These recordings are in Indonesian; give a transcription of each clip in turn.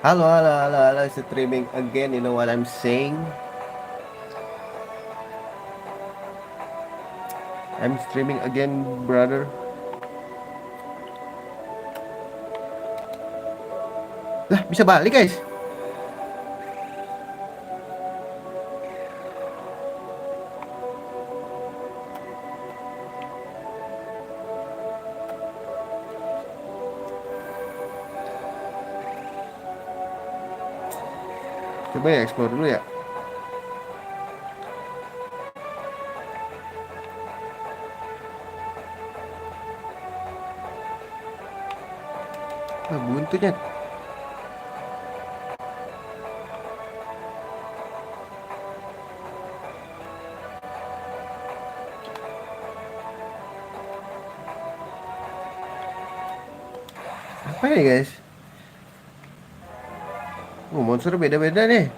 Halo, halo, halo, halo, streaming again. You know what I'm saying? I'm streaming again, brother. Lah, bisa balik, guys. Coba ya explore dulu ya. Ah, buntunya. Apa ya, guys? Oh, monster beda-beda nih.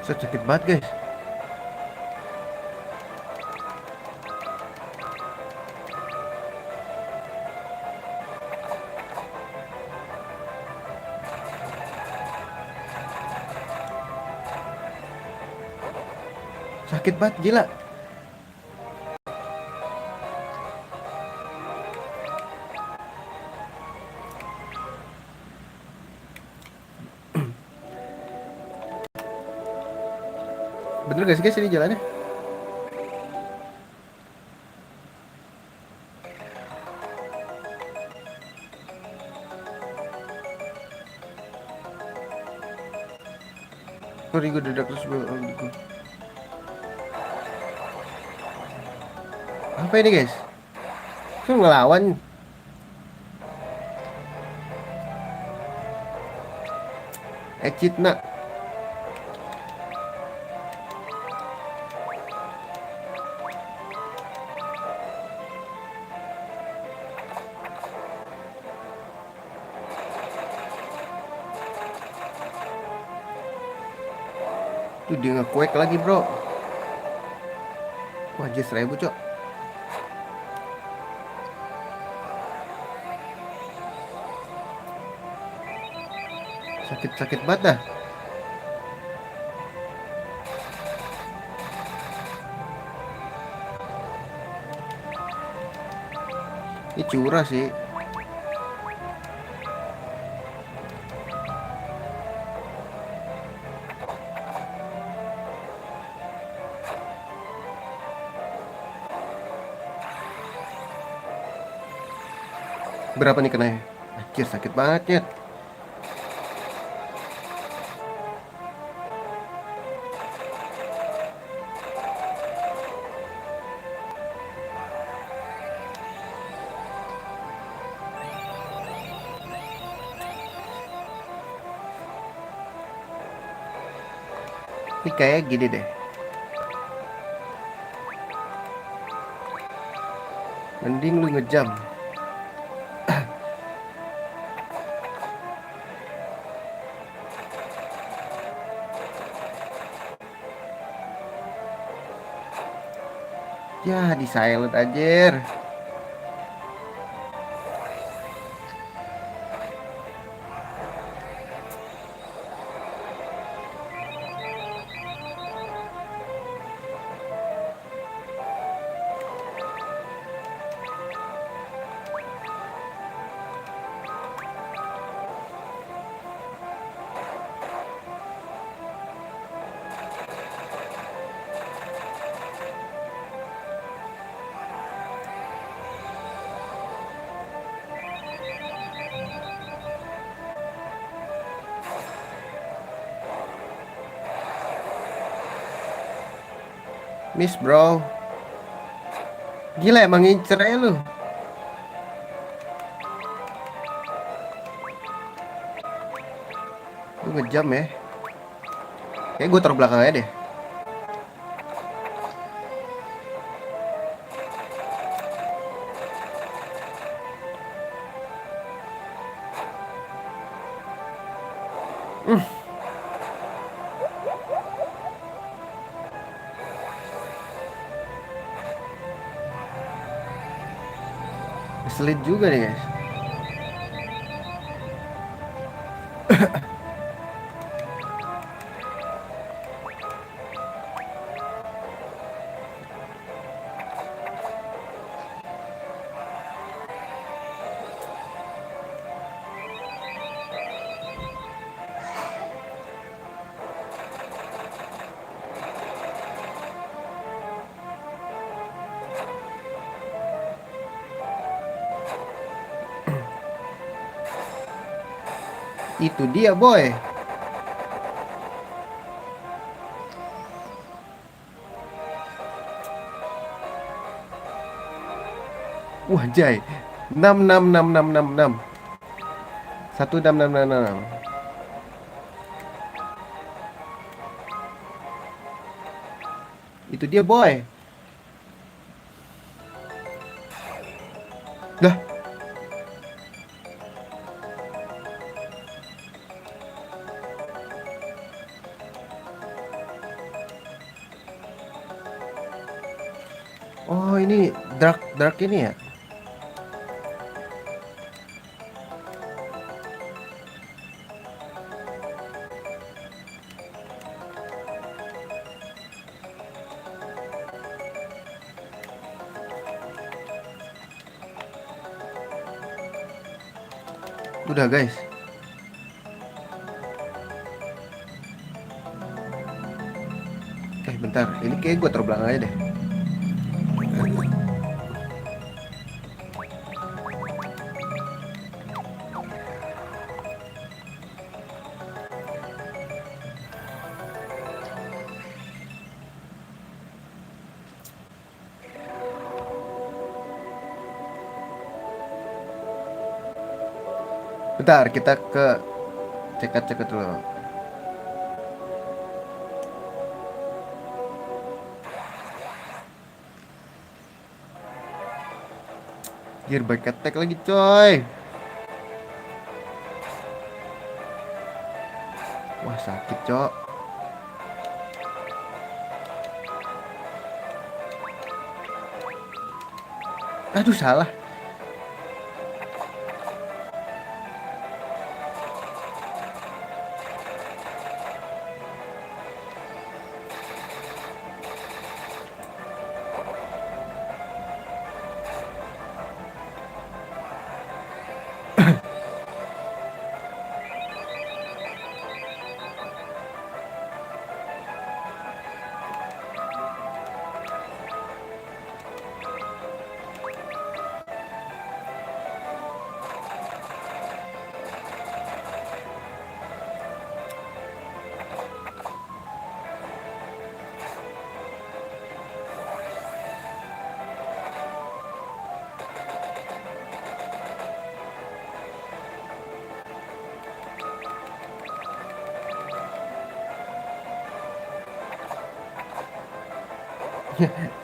Sakit banget, guys. Sakit banget, gila. Bener gak sih, guys, ini jalannya? Sorry, gue dadak terus. Apa ini, guys? Itu ngelawan. Echidna. Tuh dia nge-quake lagi, bro. Wah, anjir 1000, cok. Sakit-sakit banget dah. Ini curah sih. Berapa nih kena? Anjir, sakit banget ya. Ini kayak gini deh. Mending lu ngejam. Ya, di silent anjir. Miss, bro. Gila, emang ngincer ya lu. Lu ngejam ya. Kayak gue taruh belakang aja deh. Hmm, Ngeselin juga nih guys. Itu dia boy. Wah jay. 6 6 6 6 6 6. Satu 6 6 6 6. Itu dia boy. Dah. Oh ini dark dark ini ya. Udah guys. Bentar. Ini kayak gue terbelakang aja deh. Bentar, kita ke cekat-cekat dulu. Gear back attack lagi coy. Wah sakit cok. Aduh salah.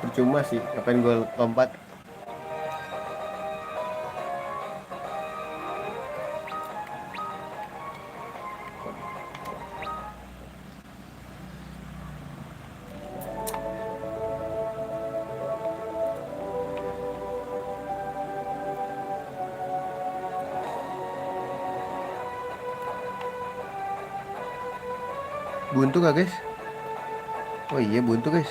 Percuma sih, ngapain gue lompat. Buntu gak guys? Oh iya buntu guys.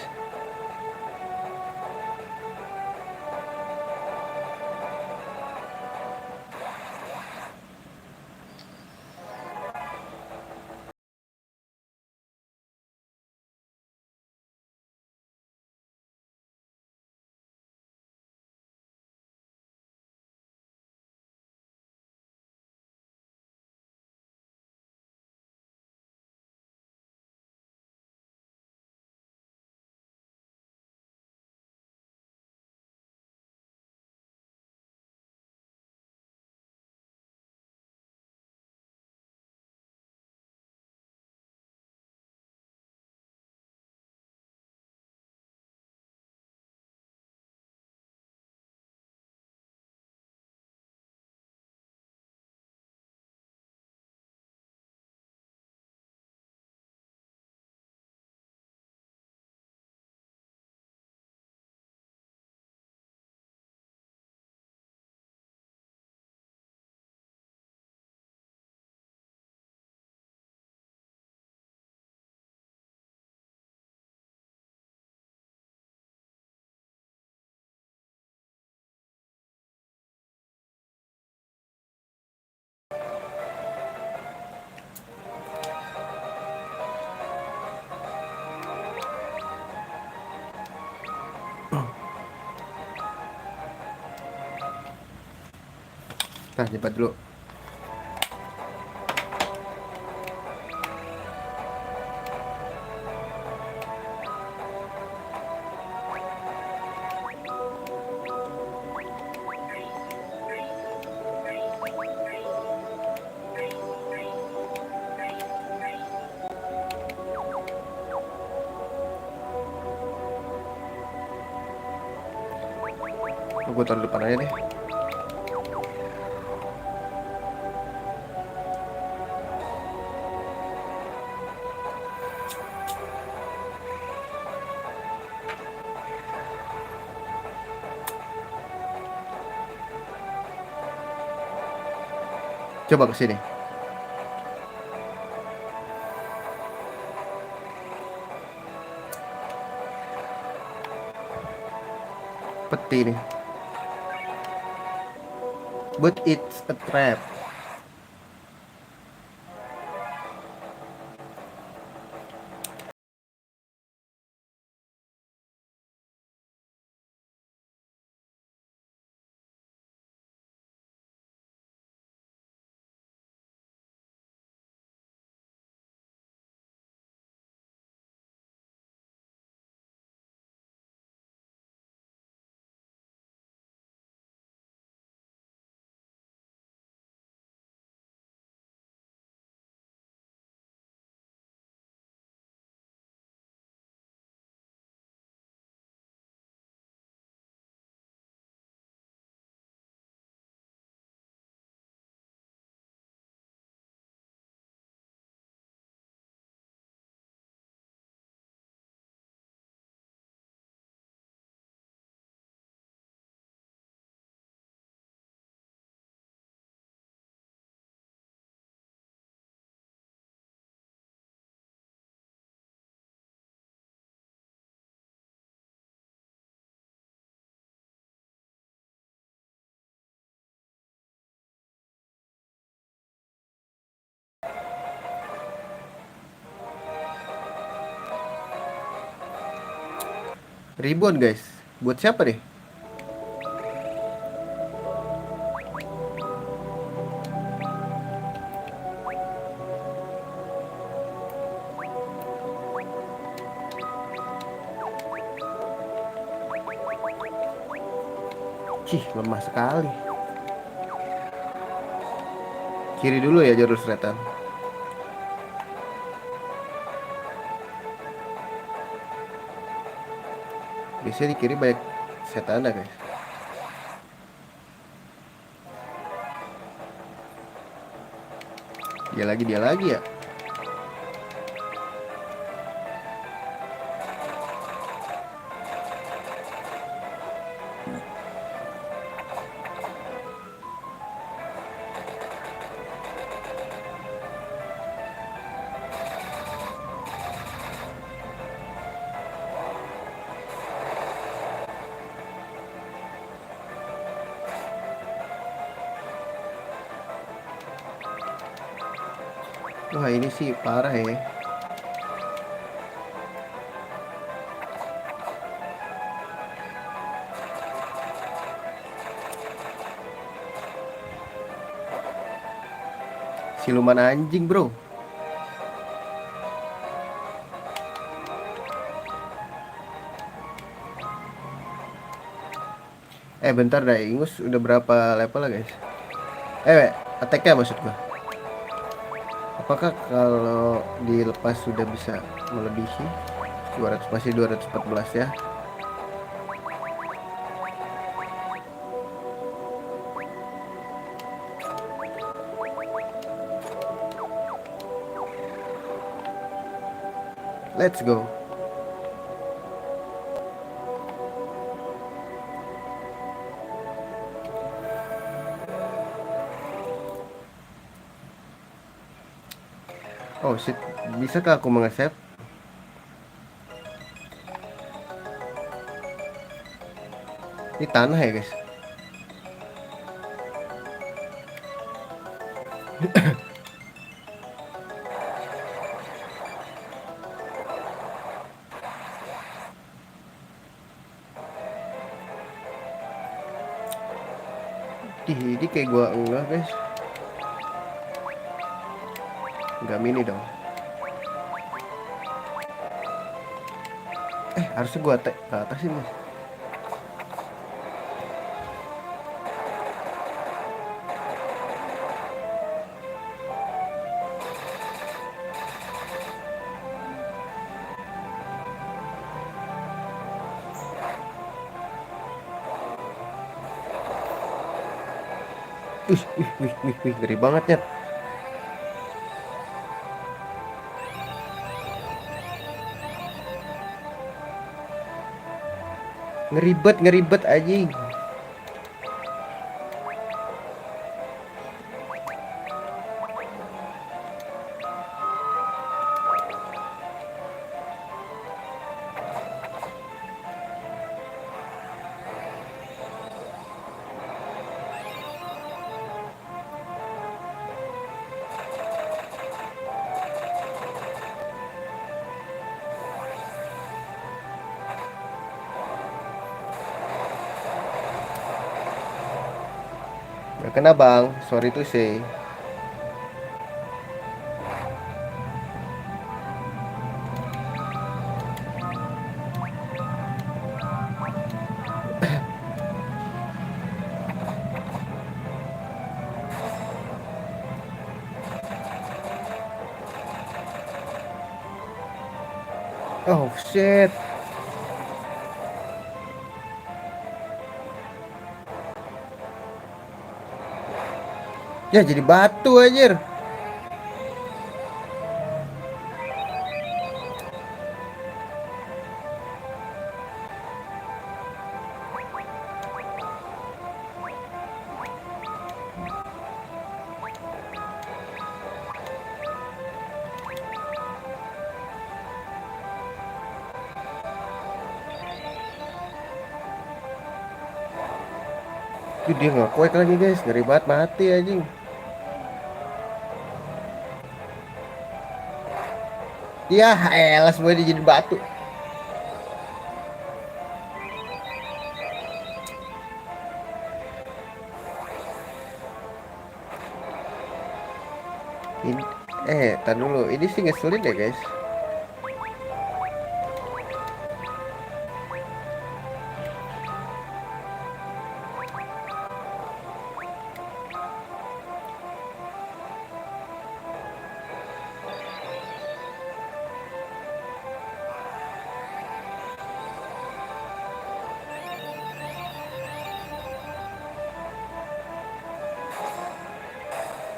Nah, cepat dulu. Gue taruh depan aja deh. Coba ke sini. Peti nih. But it's a trap. Ribbon guys. Buat siapa deh? Cih, lemah sekali. Kiri dulu ya jalur seretan. Biasanya di kiri banyak setan guys. Dia lagi ya. Wah, ini sih parah ya. Siluman anjing, bro. Bentar dah, Ingus udah berapa level lah, guys? Attack-nya maksud gua. Apakah kalau dilepas sudah bisa melebihi 200, masih 214 ya? Let's go. Oh shit, bisakah aku meng-accept? Ini tanah ya guys. Ih, ini kayak gua enggak guys. Enggak mini dong. Harusnya gua ke atas ini. Wih, ngeri banget ya. Ngeribet anjing. Gak kena bang, sorry to say. Oh shit. Ya jadi batu anjir. Ih, dia nggak kuat lagi guys, ngeri banget mati anjing. Ya elah semua dia jadi batu. Ini, tar dulu, ini sih ngeselin ya guys.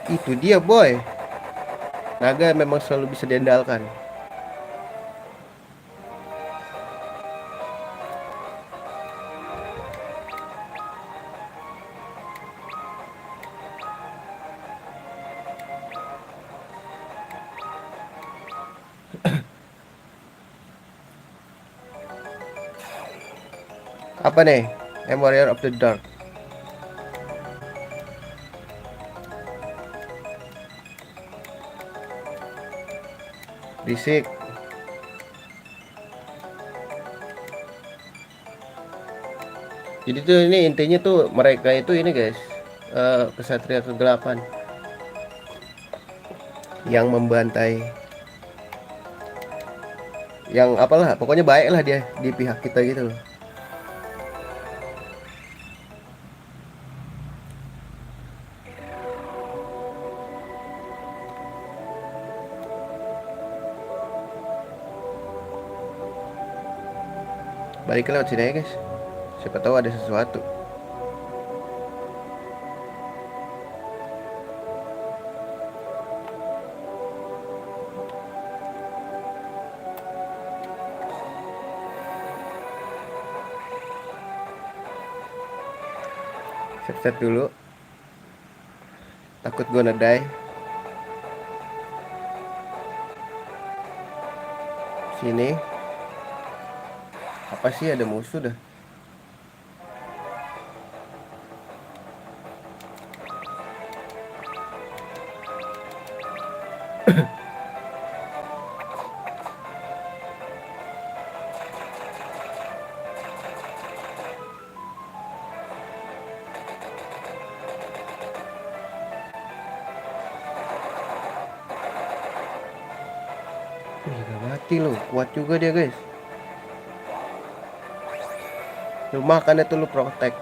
Itu dia boy. Naga memang selalu bisa diandalkan. Apa nih? Warrior of the Dark. Berisik. Jadi tuh ini intinya tuh mereka itu ini guys, kesatria kegelapan yang membantai, yang apalah pokoknya baik lah dia di pihak kita gitu loh. Balik lewat sini ya guys, siapa tahu ada sesuatu. Set dulu, takut gue die. Sini apa sih, ada musuh dah. Ih, gak mati loh, kuat juga dia guys. Lu makan itu lu protect.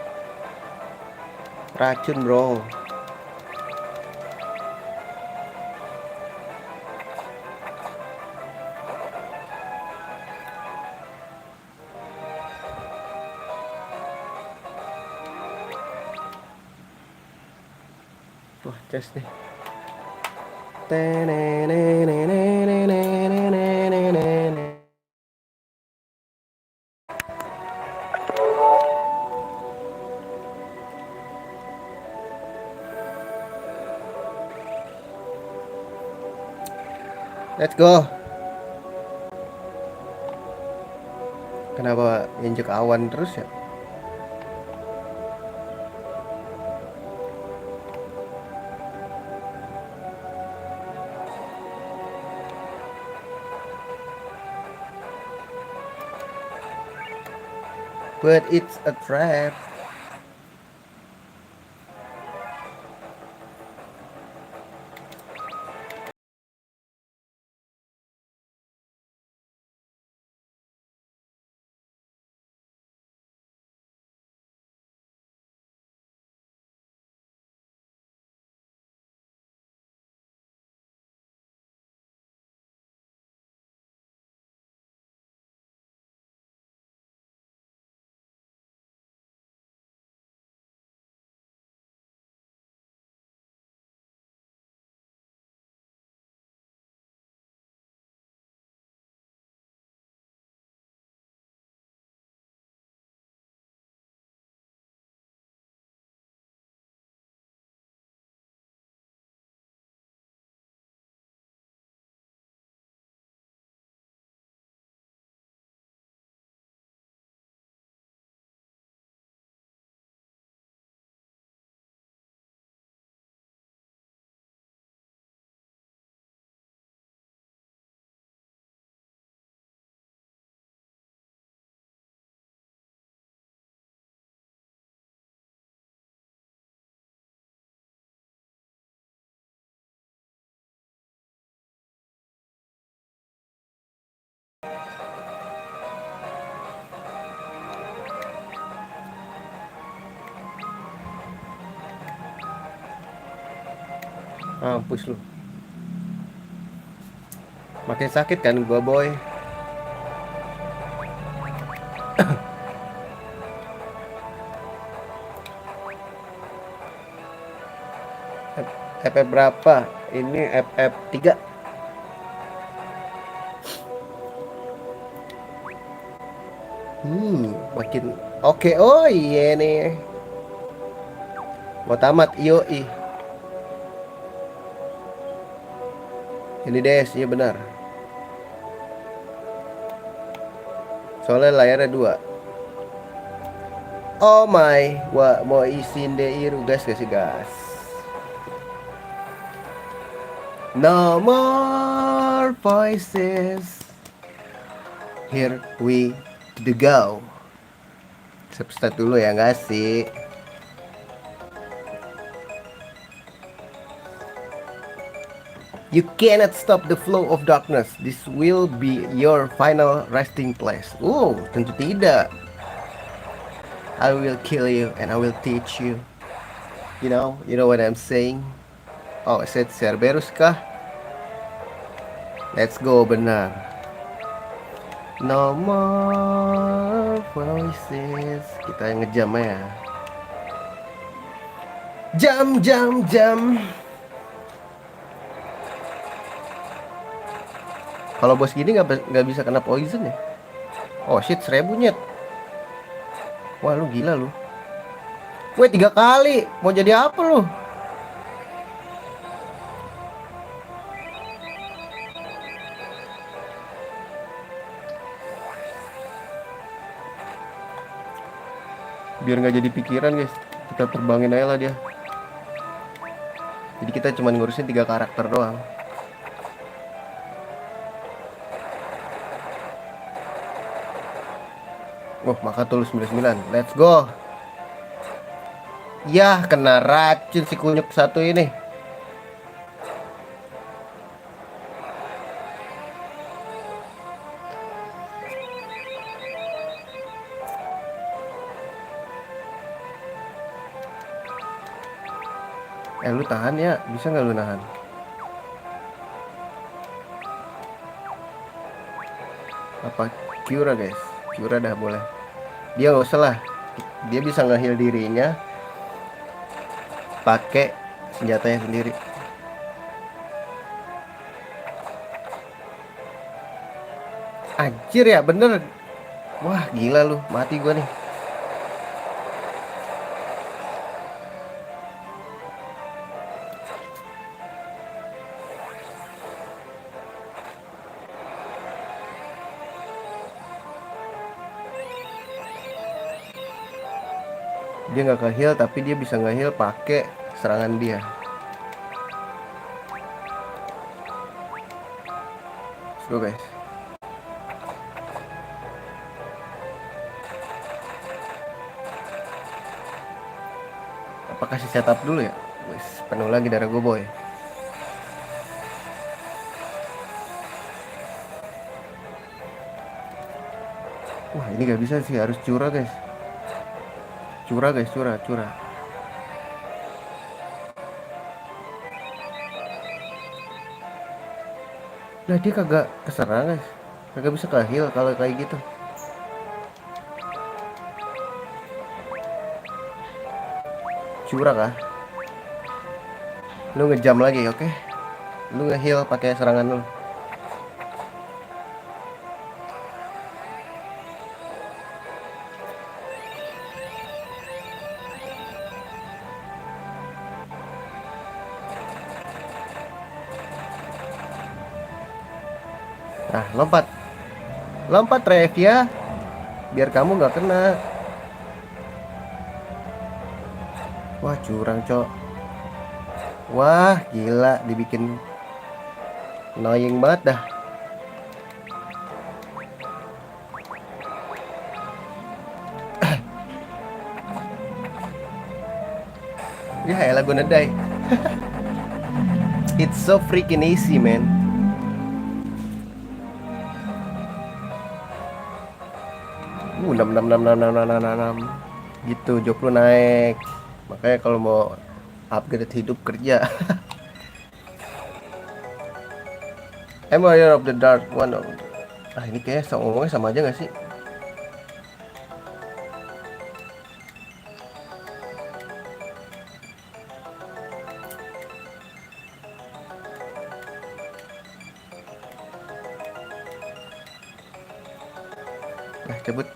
Racun bro. Wah, chest nih. Let's go. Kenapa injek awan terus ya? But it's a trap. Mampus lu. Makin sakit kan gua boy. FF berapa? Ini FF 3. Makin oke. Oh iya nih. Mau tamat yoi. Ini des, iya benar. Soalnya layarnya 2. Oh my, wah mau isin deh iru gas kasih gas. No more voices. Here we go. Substat dulu ya nggak sih? You cannot stop the flow of darkness. This will be your final resting place. Tentu tidak. I will kill you and I will teach you. You know what I'm saying? Oh, set Cerberus kah? Let's go, benar. No more voices. Kita ngejam ya. Jam. Kalau bos gini nggak bisa kena poison ya? Oh shit, 1000 nyet. Wah lu gila lu. Weh 3 kali. Mau jadi apa lu? Biar nggak jadi pikiran guys, kita terbangin aja lah dia. Jadi kita cuma ngurusin 3 karakter doang. Maka tulus 99. Let's go. Yah, kena racun si kunyuk satu ini. Lu tahan ya, bisa nggak lu nahan? Apa Cura guys? Cura dah boleh. Dia nggak usah lah. Dia bisa nge-heal dirinya pakai senjatanya sendiri. Anjir ya, bener. Wah, gila lu. Mati gua nih. Dia nggak ke-heal, tapi dia bisa nge-heal pakai serangan dia. Let's go guys. Apa kasih setup dulu ya? Wes, penuh lagi darah gue boy. Wah, ini gak bisa sih, harus curah guys. Curah guys, curah. Nah, dia kagak keserang guys. Kagak bisa ke-heal kalau kayak gitu. Curah kah? Lu ngejam lagi, oke? Lu nge-heal pakai serangan lu. Nah, lompat. Lompat Rev ya. Biar kamu nggak kena. Wah, curang, Cok. Wah, gila, dibikin annoying banget dah. Ya elah, gue nedai. It's so freaking easy, man. Enam. Gitu, job lu naik. Makanya kalau mau upgrade hidup kerja. Empire of the Dark One. Ah, ini kayaknya ngomongnya sama aja gak sih? Nah, cabut.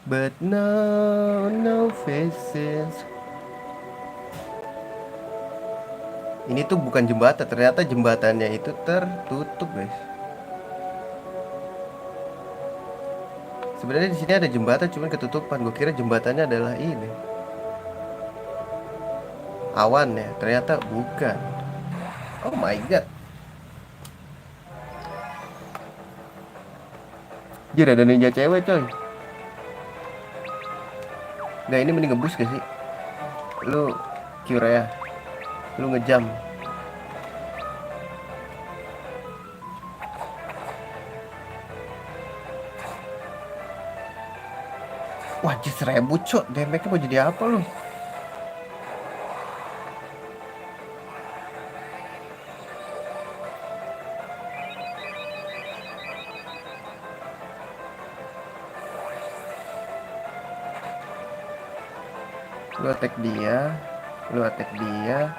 But no faces. Ini tuh bukan jembatan, ternyata jembatannya itu tertutup, guys. Sebenarnya di sini ada jembatan, cuman ketutupan. Gue kira jembatannya adalah ini. Awan ya, ternyata bukan. Oh my god. Jadi ada ninja cewek, coy. Nah, ini mending ngebus gak sih? Lu kira ya? Lu ngejam. Wah, 1000 cok. Damage-nya mau jadi apa lu? Lu attack dia,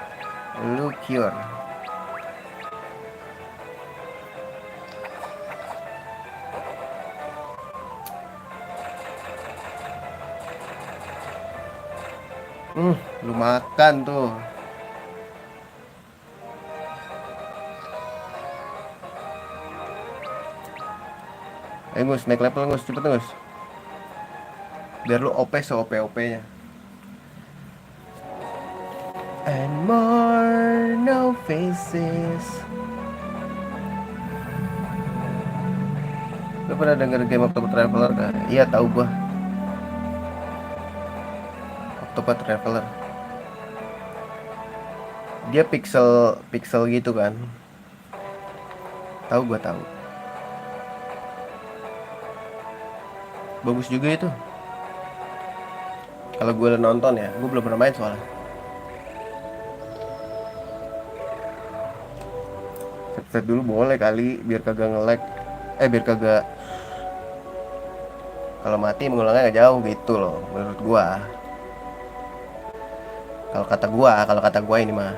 lu cure. Lu makan tuh. Ayo Gus, naik level Gus, cepet Gus. Biar lu OP se-OP-OP-nya. And more no faces. Lu pernah denger game Octopath Traveler kan? Iya, tahu gua. Octopath Traveler. Dia pixel gitu kan. Tahu, gua tahu. Bagus juga itu. Kalau gue nonton ya, gue belum pernah main soalnya. Set dulu boleh kali, biar kagak nge-lag. Biar kagak, kalau mati mengulangnya nggak jauh gitu loh, menurut gua. Kalau kata gua ini mah.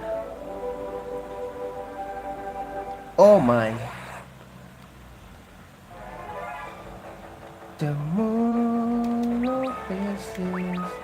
Oh my. The moon of faces.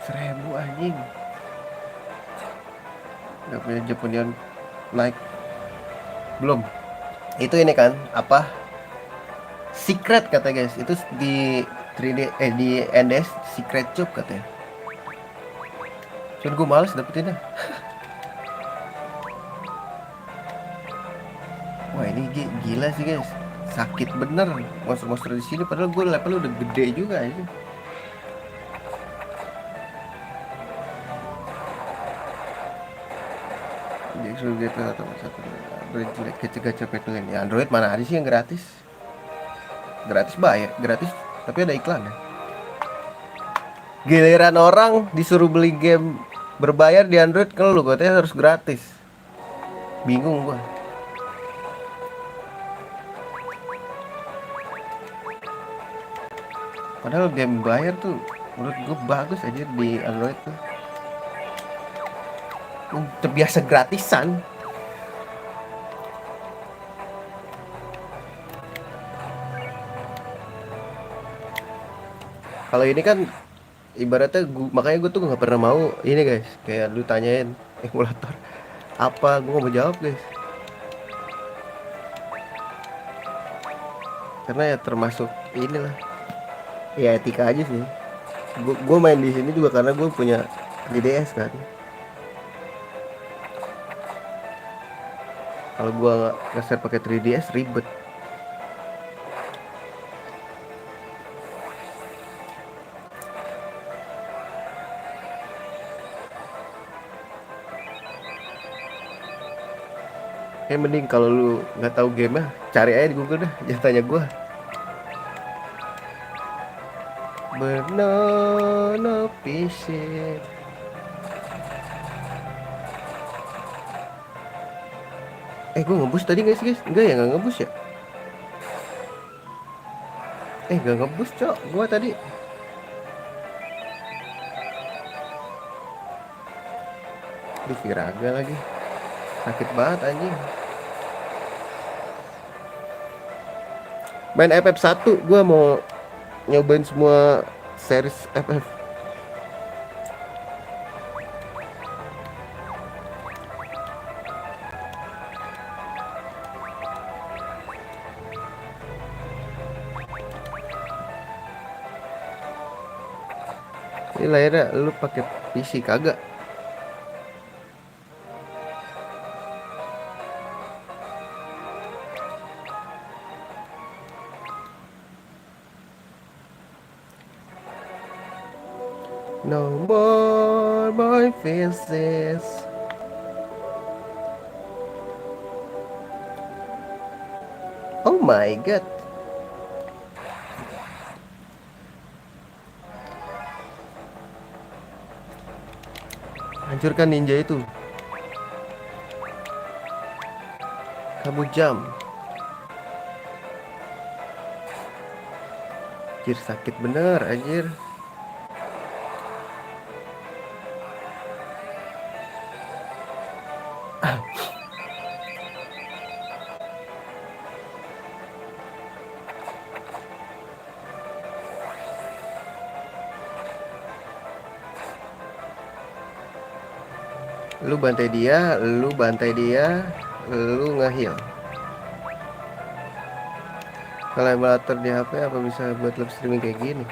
Seribu anjing. Gak punya Japonian naik. Belum. Itu ini kan apa? Secret kata guys. Itu di 3D di NDS Secret Job katanya. Cuman gue males dapetinnya. Wah ini gila sih guys. Sakit bener monster-monster di sini. Padahal gue level udah gede juga ini. Jadi gitu atau satu Android jelek gacha petuin. Ya Android mana ada sih yang gratis? Gratis bayar, gratis tapi ada iklan ya. Giliran orang disuruh beli game berbayar di Android, kalau lu katanya harus gratis. Bingung gua. Padahal game bayar tuh menurut gua bagus aja di Android tuh. Terbiasa gratisan. Kalau ini kan ibaratnya makanya gue tuh nggak pernah mau ini guys, kayak lu tanyain emulator apa, gue nggak mau jawab guys, karena ya termasuk inilah ya etika aja sih. Gue main di sini juga karena gue punya 3DS kan. Kalau gue nge-share pakai 3DS ribet. Mending kalau lu nggak tahu game cari aja di Google dah, jangan tanya gue. Banana pieces. Gue ngebus tadi nggak sih guys? Enggak ya, nggak ngebus ya? Nggak ngebus cok, gue tadi. Duh, Viraga lagi. Sakit banget anjing. Main FF1, gue mau nyobain semua series FF. Ini lahirnya lu pakai PC kagak? No more my faces. Oh my god. Hancurkan ninja itu. Kamu jam. Anjir sakit bener anjir. Lu bantai dia, lu nge-heal. Kalau emulator di HP apa bisa buat live streaming kayak gini?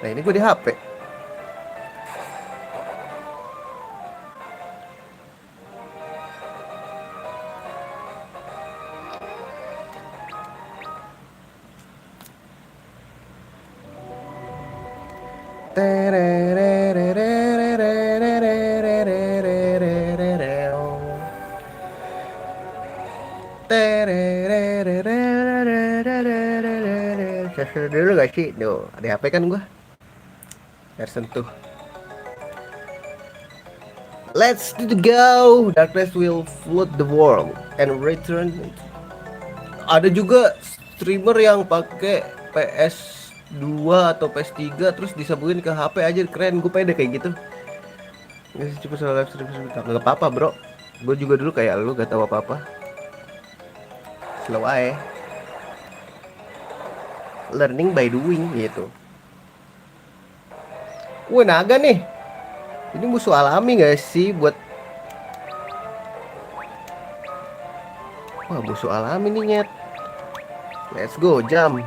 Nah ini gue di HP. Dulu gak sih? Duh, ada HP kan gua. Biar sentuh. Let's go. Darkness will flood the world and return. Ada juga streamer yang pakai PS2 atau PS3 terus disambungin ke HP aja, keren. Gue pede kayak gitu. Nggak sih, cuma soal live stream sebentar. Nggak apa-apa bro. Gue juga dulu kayak lu gak tahu apa-apa. Slow aja. Learning by doing gitu. Wah, naga nih. Ini musuh alami gak sih buat... Wah, musuh alami nih nyet. Let's go, jump.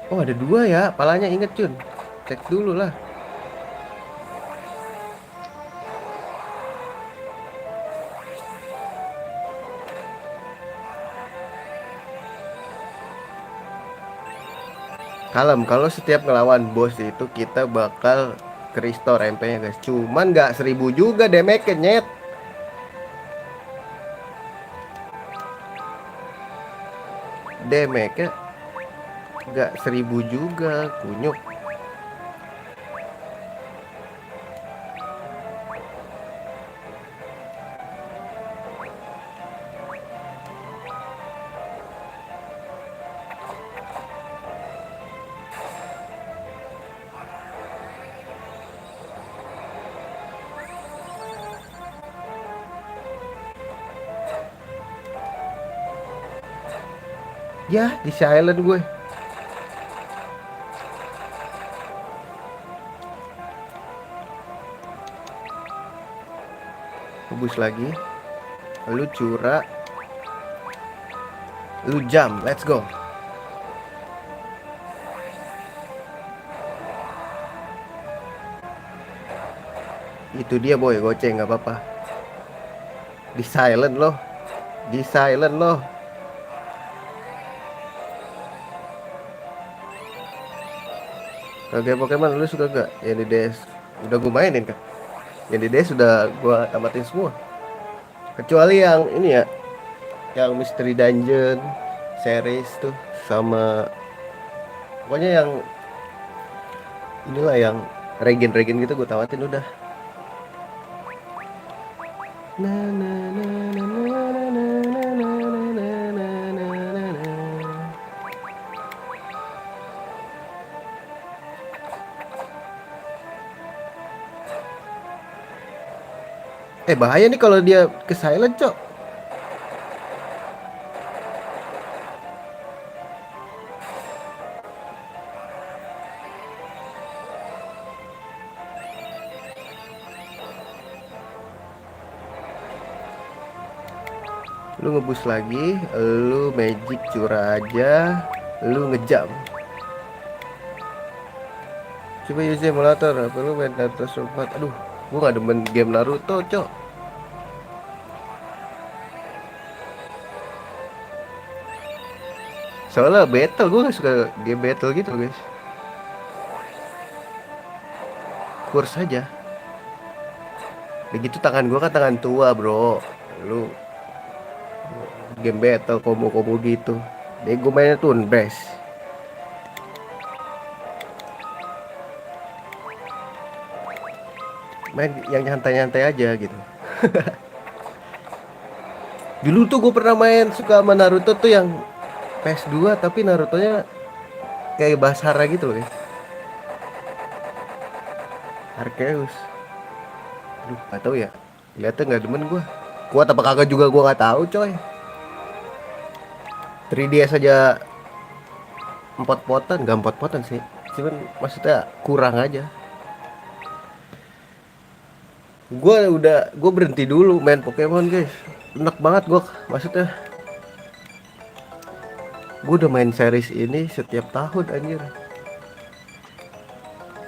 Oh, ada dua ya. Palanya inget Cun. Cek dulu lah. Kalem, kalau setiap ngelawan bos itu kita bakal ke restore MP-nya guys. Cuman nggak 1000 juga damage-nya nyet. Damage-nya nggak 1000 juga, kunyuk. Ya, di silent gue. Bagus lagi. Lu curah. Lu jump, let's go. Itu dia boy, goceng nggak apa-apa. Di silent loh. Di silent loh. Oke Pokemon lu suka gak? Yang di DS udah gue mainin kan? Yang di DS sudah gue tamatin semua. Kecuali yang ini ya, yang Mystery Dungeon series tuh, sama pokoknya yang inilah yang regen gitu gue tawatin udah. Bahaya nih kalau dia ke silent cok. Lu ngebus lagi, lu magic curah aja, lu ngejam. Coba use emulator, apa lu main Naruto 4? Aduh, gua gak demen game Naruto, cok. Soalnya battle, gue gak suka game battle gitu guys. Kurs aja. Begitu tangan gue kan tangan tua bro. Lu game battle combo gitu. Jadi gue mainnya turn based. Main yang nyantai-nyantai aja gitu. Dulu tuh gue pernah main suka sama Naruto tuh yang PS2 tapi Naruto-nya kayak Basara gitu loh guys. Arceus. Aduh, gak tahu ya. Lihatnya nggak demen gue. Kuat apa kagak juga gue nggak tahu coy. 3DS aja 4 potan, nggak 4 potan sih. Cuman maksudnya kurang aja. Gue berhenti dulu main Pokemon guys. Enak banget gue, maksudnya. Gue udah main series ini setiap tahun anjir.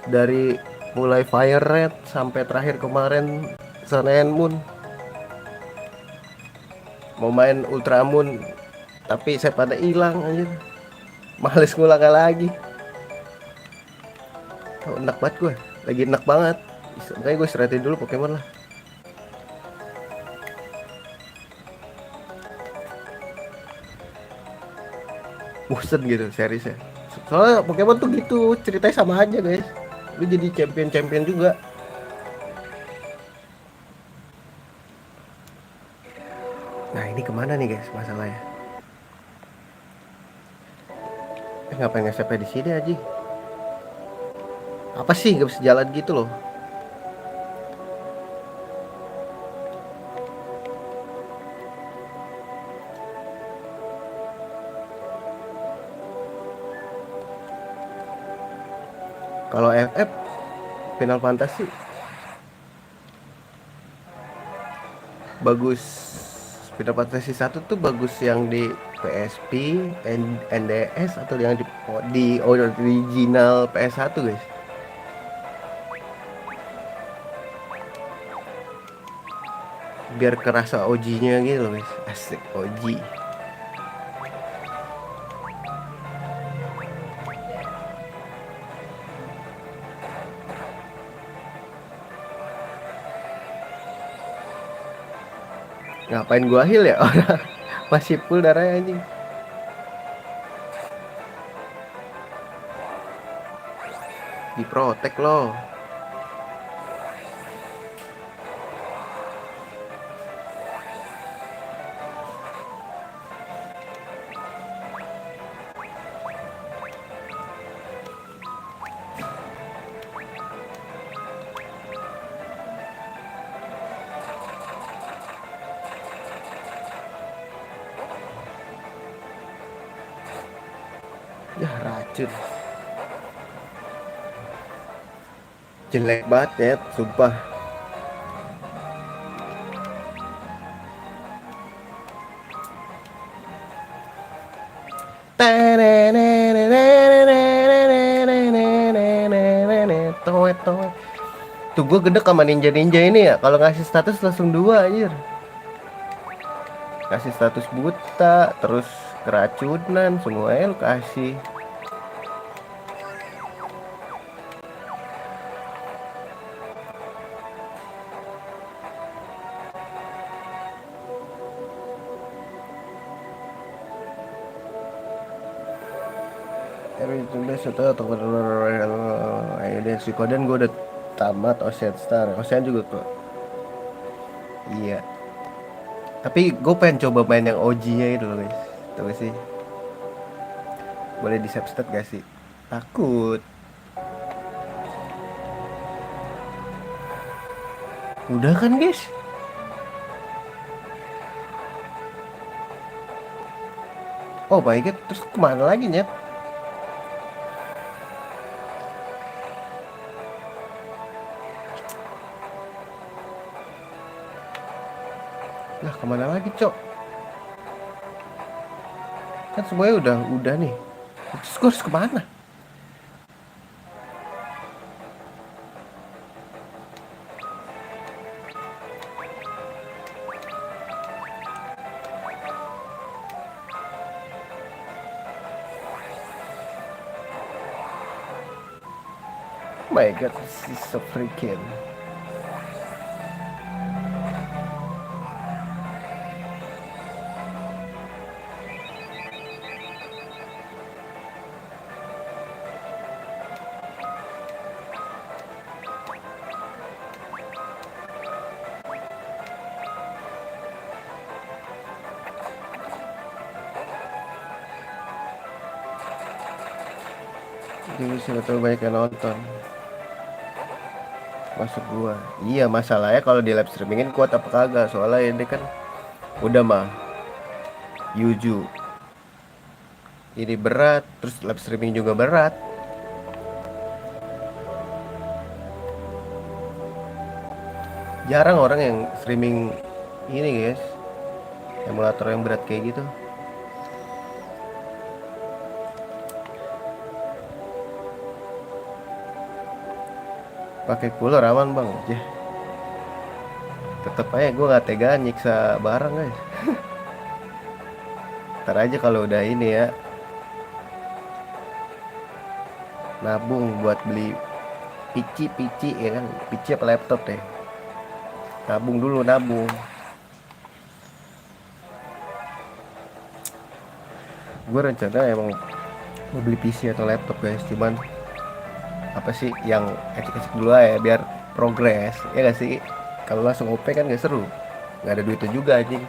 Dari mulai Fire Red sampai terakhir kemarin Sun and Moon. Mau main Ultra Moon tapi saya pada hilang anjir. Males ngulang lagi. Oh, enak banget gue, lagi enak banget. Makanya gue istirahatin dulu Pokemon lah. Bosen gitu seriesnya. Soalnya Pokemon tuh gitu, ceritanya sama aja guys. Lu jadi champion-champion juga. Nah ini kemana nih guys masalahnya? Ngapain nge di sini aja? Apa sih gak bisa jalan gitu loh? Kalau FF Final Fantasy bagus. Final Fantasy 1 tuh bagus yang di PSP, NDS atau yang di original PS1 guys. Biar kerasa OG-nya gitu loh guys. Asik OG. Ngapain gua heal ya? Orang masih full darahnya anjing. Diprotek loh. Ya racun. Jelek banget ya, sumpah. Toet toet. Tuh gue gede sama ninja-ninja ini ya. Kalau ngasih status langsung 2 anjir. Kasih status buta, terus keracunan, semuanya lu kasih. Udah setelah atau ayo deh Suikoden gue udah tamat. Ocean Star, Ocean juga kok. Iya. Tapi gue pengen coba main yang OG-nya itu loh guys. Tahu gak sih? Boleh di save state gak sih? Takut. Udah kan guys? Oh my god, terus kemana lagi nyet? Lah kemana lagi cok? Kan semuanya udah nih. Terus gue harus kemana? Oh my god, this is so freaking. Jadi sebetulnya banyak yang nonton. Masuk gua. Iya masalahnya kalau di live streamingin kuat apa kagak? Soalnya ini kan udah mah Yuju. Ini berat, terus live streaming juga berat. Jarang orang yang streaming ini guys, emulator yang berat kayak gitu. Pakai cooler aman bang. Tetep aja gue nggak tega nyiksa barang guys. Ntar aja kalau udah ini ya, nabung buat beli PC ya kan, PC apa laptop deh. Nabung dulu, nabung. Gue rencana emang mau beli PC atau laptop guys, cuman apa sih yang ecek-ecek dulu ya biar progres ya gak sih. Kalau langsung OP kan gak seru, nggak ada duitnya juga anjing.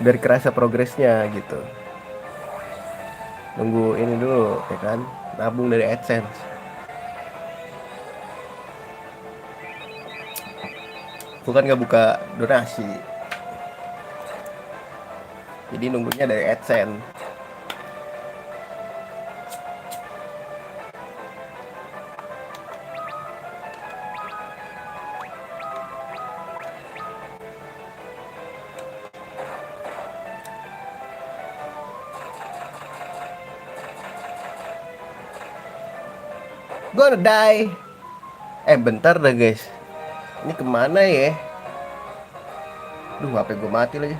Biar kerasa progresnya gitu, nunggu ini dulu ya kan, nabung dari AdSense. Gue kan nggak buka donasi, jadi nunggunya dari AdSense. Gonna die. Bentar dah guys, ini kemana ya? Duh, HP gue mati lagi.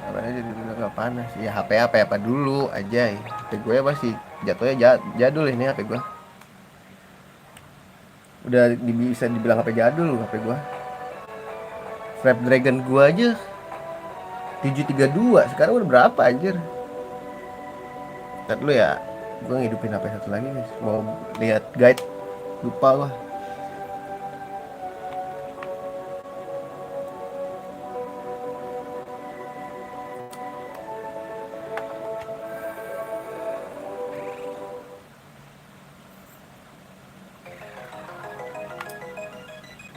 Apa aja udah gak panas ya, HP apa dulu aja ya. HP gue masih jatuhnya jadul ini HP gue. Udah bisa dibilang HP jadul HP gue. Snapdragon gue aja 732, sekarang udah berapa anjir? Ntar dulu ya, gue ngidupin HP satu lagi guys, mau lihat guide, lupa gua.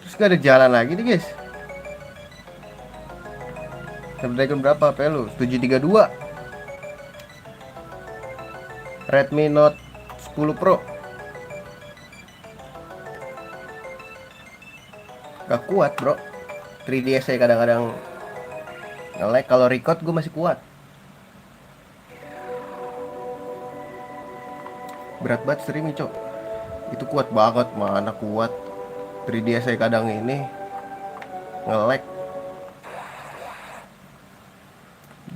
Terus gak ada jalan lagi nih guys. Snapdragon berapa HP lu? 732. Redmi Note 10 Pro. Gak kuat bro, 3DS saya kadang-kadang nge-lag. Kalau record gue masih kuat. Berat banget streaming cok, itu kuat banget, mana kuat. 3DS saya kadang ini nge-lag.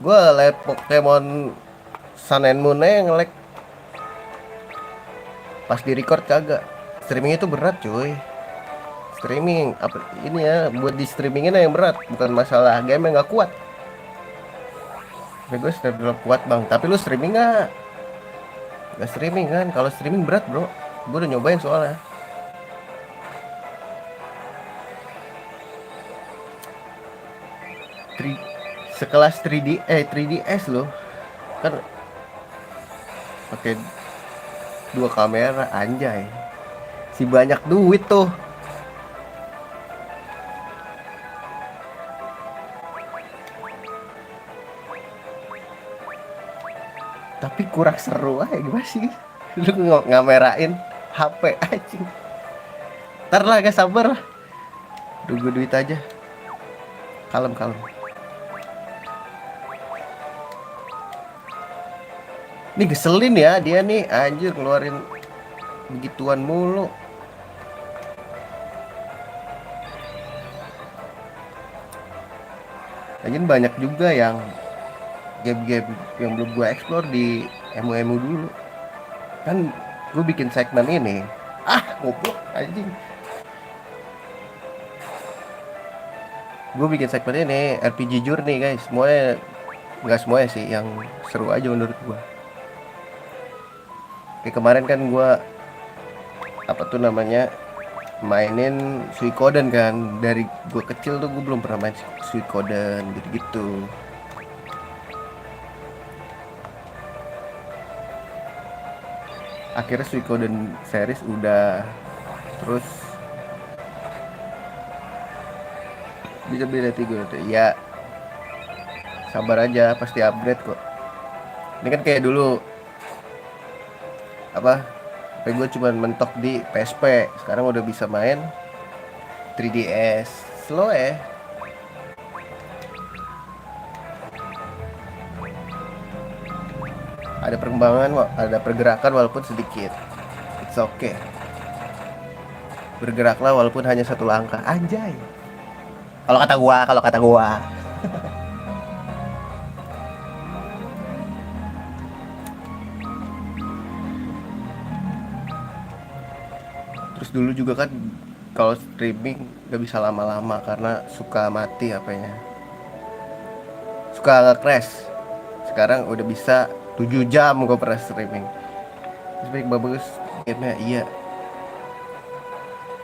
Gue liat Pokemon Sun and Moon nya nge-lag, pas di record kagak. Streaming itu berat cuy. Streaming apa ini ya, buat di streamingin yang berat, bukan masalah game yang nggak kuat. Tapi gue streaming kuat bang, tapi lu streaming nggak streaming kan? Kalau streaming berat bro, gue udah nyobain soalnya. Sekelas 3DS loh kan, pakai 2 kamera anjay, si banyak duit tuh. Tapi kurang seru aja gimana sih lu ngamerain HP anjing. Ntar lah guys, sabar lah, tunggu duit aja. Kalem. Nih geselin ya dia nih anjir, keluarin begituan mulu. Lagian banyak juga yang game-game yang belum gue explore di emu dulu. Kan gue bikin segmen ini. Goblok anjing. Gue bikin segmen ini RPG Journey guys. Semuanya, nggak semuanya sih, yang seru aja menurut gue. Kayak kemarin kan gue apa tuh namanya, mainin Suikoden kan. Dari gue kecil tuh gue belum pernah main Suikoden gitu-gitu. Akhirnya Suikoden series udah, terus bisa beda 3 tuh ya. Sabar aja, pasti upgrade kok. Ini kan kayak dulu apa, HP gue cuma mentok di PSP, sekarang udah bisa main 3DS. Slow ya. Ada perkembangan, ada pergerakan walaupun sedikit. It's okay. Bergeraklah walaupun hanya 1 langkah. Anjay. Kalau kata gua. Terus dulu juga kan kalau streaming gak bisa lama-lama karena suka mati apanya, suka nge-crash. Sekarang udah bisa 7 jam gue pernah streaming. Baik bagus gamenya iya.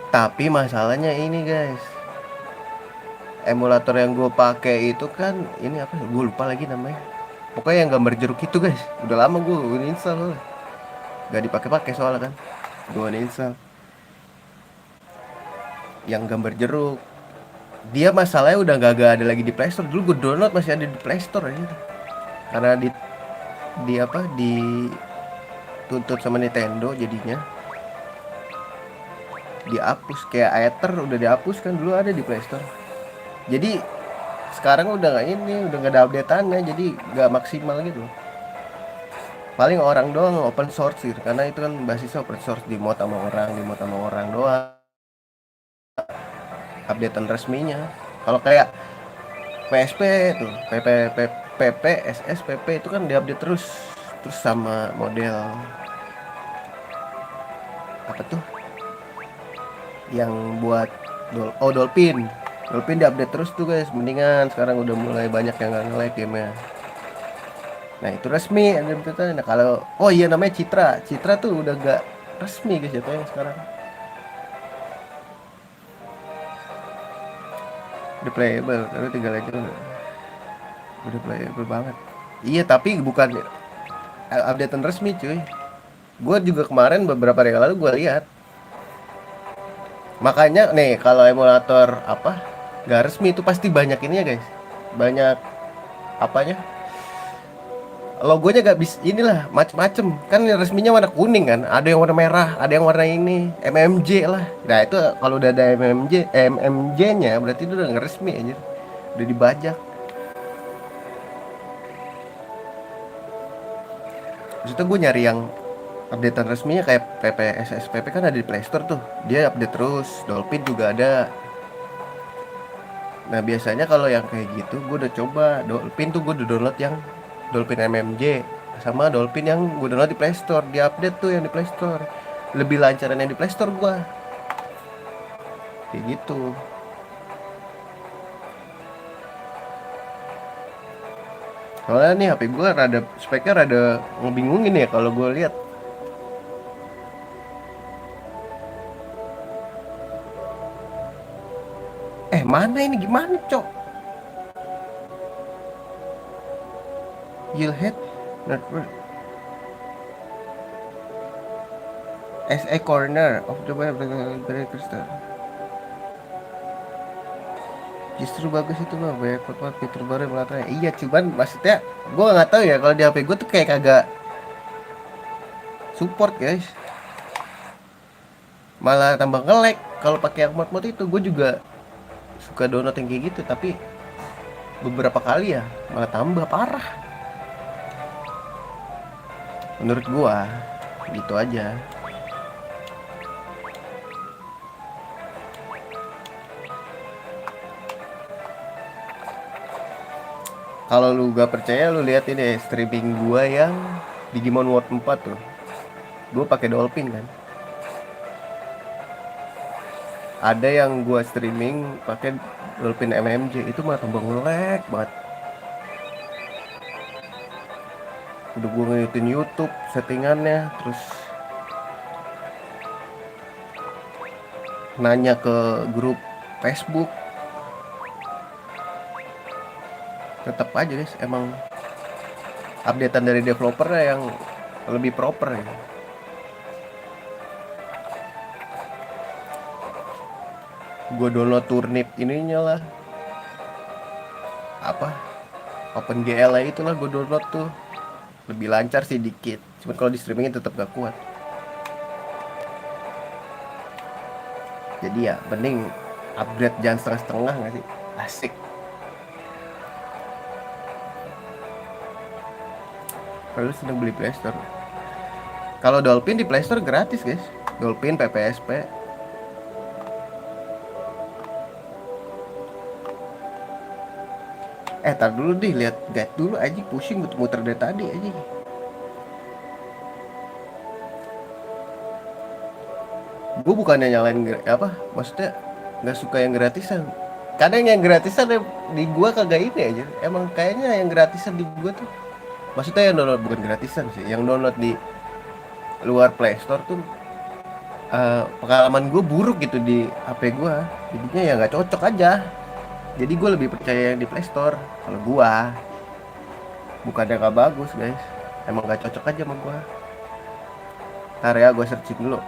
Tapi masalahnya ini guys, emulator yang gue pakai itu kan ini apa? Gue lupa lagi namanya. Pokoknya yang gambar jeruk itu guys. Udah lama gue install soalnya. Gak dipakai-pakai soalnya kan. Gue install yang gambar jeruk. Dia masalahnya udah gak ada lagi di Play Store. Dulu gue download masih ada di Play Store aja. Karena di apa dituntut sama Nintendo jadinya dihapus. Kayak Aether udah dihapus kan, dulu ada di Play Store. Jadi sekarang udah nggak ini, udah nggak ada updateannya, jadi nggak maksimal gitu. Paling orang doang open source gitu, karena itu kan basisnya open source, di mod sama orang doang updatean resminya. Kalau kayak PSP tuh, PP, SS, PP itu kan diupdate terus sama model apa tuh yang buat Dolphin diupdate terus tuh guys. Mendingan sekarang udah mulai banyak yang nggak nge-lag gamenya. Nah itu resmi ada update. Nah kalau oh iya namanya Citra tuh udah gak resmi guys jatuhnya sekarang. Udah playable, tapi tinggal aja udah playable banget. Iya tapi bukan updatean resmi cuy. Gue juga kemarin beberapa hari lalu gue lihat. Makanya nih kalau emulator apa nggak resmi itu pasti banyak ini ya guys, banyak apanya, logonya gak bisa inilah macem-macem kan. Yang resminya warna kuning kan, ada yang warna merah, ada yang warna ini MMJ lah. Nah itu kalau udah ada MMJ nya berarti itu udah nggak resmi aja, udah dibajak. Maksudnya gue nyari yang updatean resminya kayak SSPP kan ada di Play Store tuh, dia update terus. Dolphin juga ada. Nah biasanya kalau yang kayak gitu gue udah coba Dolphin tuh, gue udah download yang Dolphin MMJ sama Dolphin yang gue download di Play Store, di update tuh yang di Play Store. Lebih lancaran yang di Play Store gue kayak gitu. Soalnya nih HP gue rada speknya rada ngebingungin ya kalau gue lihat. Mana ini gimana cok? Yieldhead network as a corner of the web crystal. Justru bagus itu mah, banyak banget fitur baru yang belakangnya. Iya cuman maksudnya gue nggak tahu ya, kalau di HP gue tuh kayak kagak support guys, malah tambah nge-lag kalau pakai yang mod-mod itu. Gue juga suka download yang kayak gitu tapi beberapa kali ya malah tambah parah menurut gua gitu aja. Kalau lu gak percaya lu lihat ini streaming gua yang Digimon World 4 tuh, gua pakai Dolphin kan. Ada yang gua streaming pakai Dolphin MMJ, itu mah tambah nge-lag banget. Udah gue ngikutin YouTube settingannya, terus nanya ke grup Facebook, tetap aja guys emang updatean dari developernya yang lebih proper ya. Gue download Turnip ininya lah, apa OpenGL itulah gue download tuh, lebih lancar sih dikit, cuman kalau di streamingnya tetap gak kuat. Jadi ya mending upgrade jangan setengah-setengah gak sih, asik. Kalau sedang beli Play Store, kalau Dolphin di Play Store gratis guys, Dolphin PPSP. Tar dulu deh, lihat guide dulu aja, pusing muter dari tadi aja. gue bukannya nyalain apa, maksudnya nggak suka yang gratisan. Kadang yang gratisan di gua kagak ini aja. Emang kayaknya yang gratisan di gua tuh, maksudnya yang download bukan gratisan sih, yang download di luar Play Store tuh pengalaman gue buruk gitu di HP gua. Jadinya ya nggak cocok aja. Jadi gue lebih percaya yang di Play Store. Kalau gua bukannya nggak bagus guys, emang nggak cocok aja sama gua. Ntar ya gue searching dulu.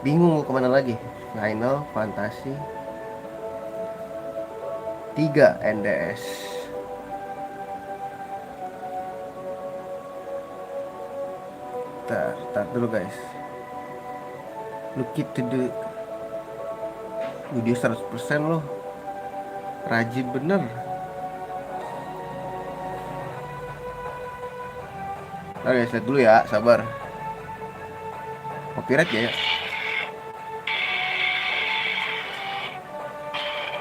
Bingung mau kemana lagi. Final Fantasy 3 NDS. Tar dulu guys. Look it to the video 100% loh. Rajin bener. Oke guys, lihat dulu ya, sabar. Copyright ya.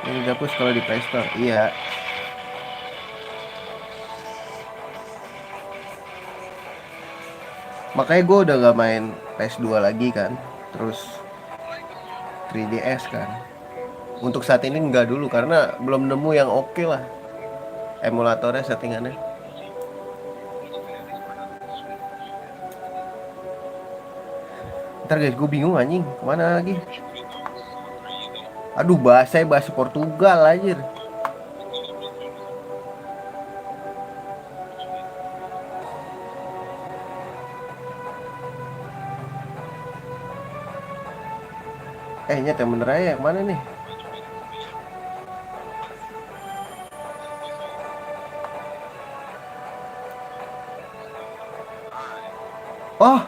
Ini dihapus kalau di Play Store. Iya. Makanya gue udah gak main PS2 lagi kan. Terus 3DS kan. Untuk saat ini enggak dulu karena belum nemu yang oke lah emulatornya, settingannya. Ntar guys, gue bingung anjing kemana lagi. Aduh, bahasa Portugal anjir. Nyet yang bener aja, kemana nih? Oh,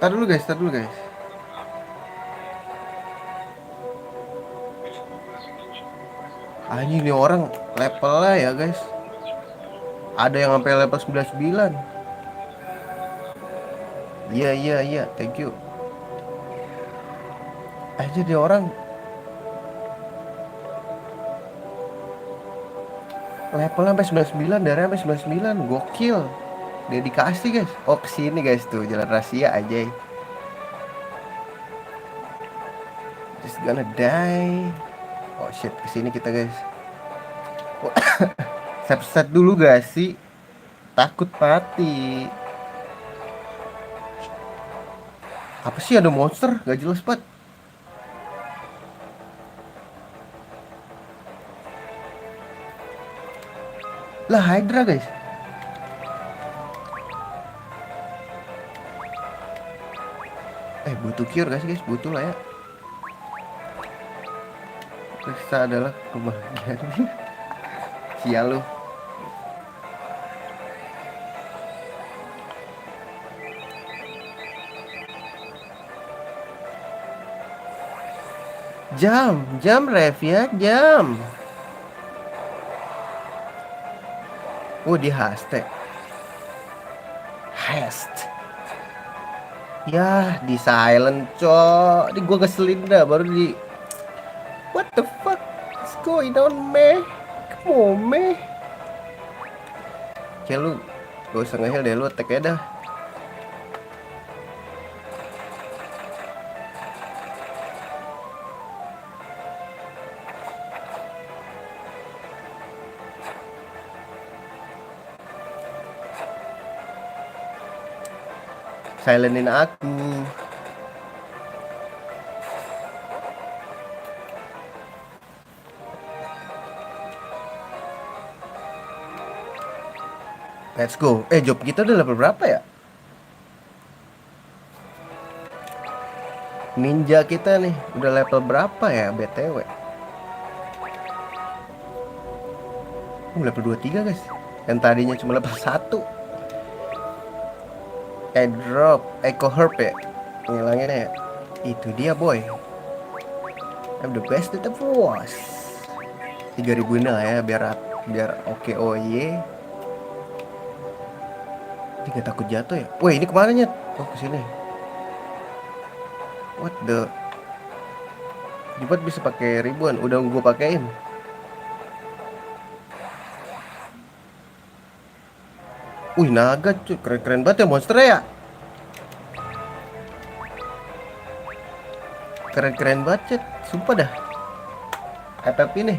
tar dulu guys. Anjing, ini orang levelnya ya guys. Ada yang sampai level 99. Iya, thank you. Aja dia orang levelnya sampai 99, darahnya sampai 99, gokil. Dedikasi guys. Oh, kesini guys tuh, jalan rahasia aja. Just gonna die. Oh shit, kesini kita guys. Set dulu gak sih? Takut mati. Apa sih, ada monster? Gak jelas banget. Lah, Hydra guys. Butuh cure gak sih guys? Butuh lah ya. Periksa adalah kebahagiaan. Sial lu. Jam ref ya, jam. Oh, di haste. Ya, di silent cok. Ini gua keselin dah baru di. What the fuck is going on, meh? Come on, meh. Kayak lu gak usah nge-heal deh, lu attack aja dah. Silentin aku. Let's go. Job kita udah level berapa ya? Ninja kita nih udah level berapa ya BTW? Level 23 guys. Yang tadinya cuma level 1. Drop Echo Herb ya, ngilanginnya ya. Itu dia boy, I'm the best at the force. 3000 ini lah ya, biar oke. Oh ye, ini gak takut jatuh ya. Woi, ini kemana nyet? Oh, kesini. What the, Jibat bisa pakai ribuan, udah gue pakein. Wih, naga cuy, keren-keren banget ya monsternya ya. Keren-keren banget, Cet. Sumpah dah. FF ini.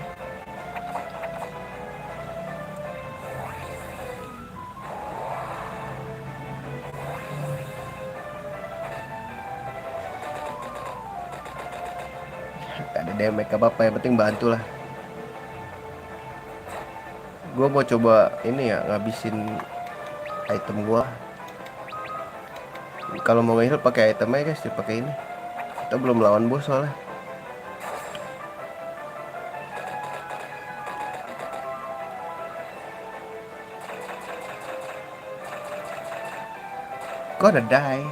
Gak ada damage apa-apa, yang penting bantu lah. Gue mau coba ini ya, ngabisin item gua. Kalau mau nge-heal pakai itemnya guys, dipakai ini. Kita belum lawan bos soalnya. Gonna die.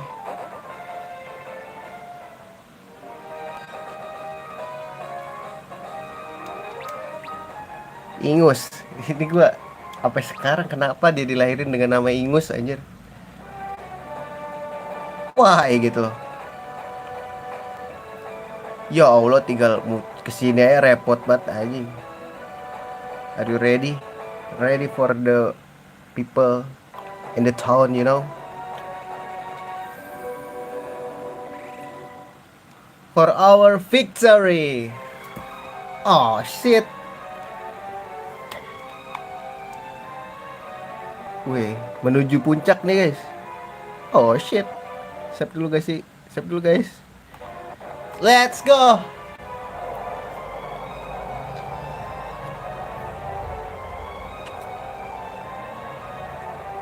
Ingus. Ini gua sampai sekarang kenapa dia dilahirin dengan nama Ingus anjir. Wah, gitu. Ya Allah, tinggal kesini aja repot banget anjing. Are you ready? Ready for the people in the town, you know? For our victory. Oh shit. Wih, menuju puncak nih guys. Oh shit. Save dulu guys sih. Save dulu guys. Let's go.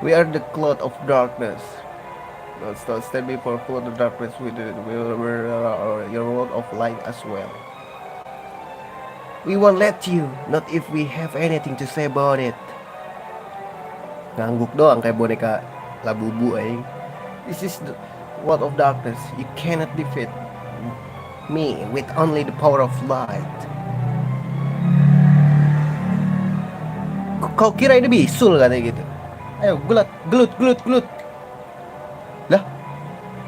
We are the cloud of darkness. Don't stand before cloud of darkness. We are your world of light as well. We won't let you. Not if we have anything to say about it. Ngangguk doang kayak boneka Labubu aing. This is the world of darkness. You cannot defeat me with only the power of light. Kau kira ini bisul katanya gitu. Ayo gelut. Lah,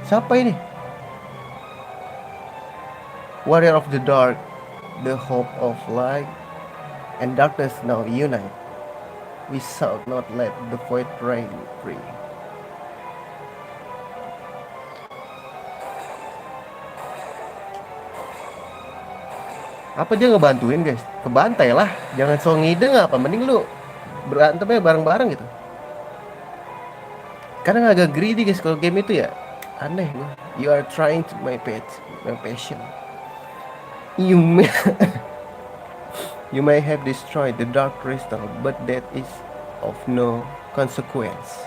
siapa ini? Warrior of the dark, the hope of light, and darkness now unite. We shall not let the void reign free. Apa dia ngebantuin guys? Kebantai lah, jangan so ngide apa. Mending lu berantemnya bareng-bareng gitu. Kadang agak greedy guys kalau game itu ya. Aneh gua. You are trying to my passion. You may have destroyed the dark crystal, but that is of no consequence.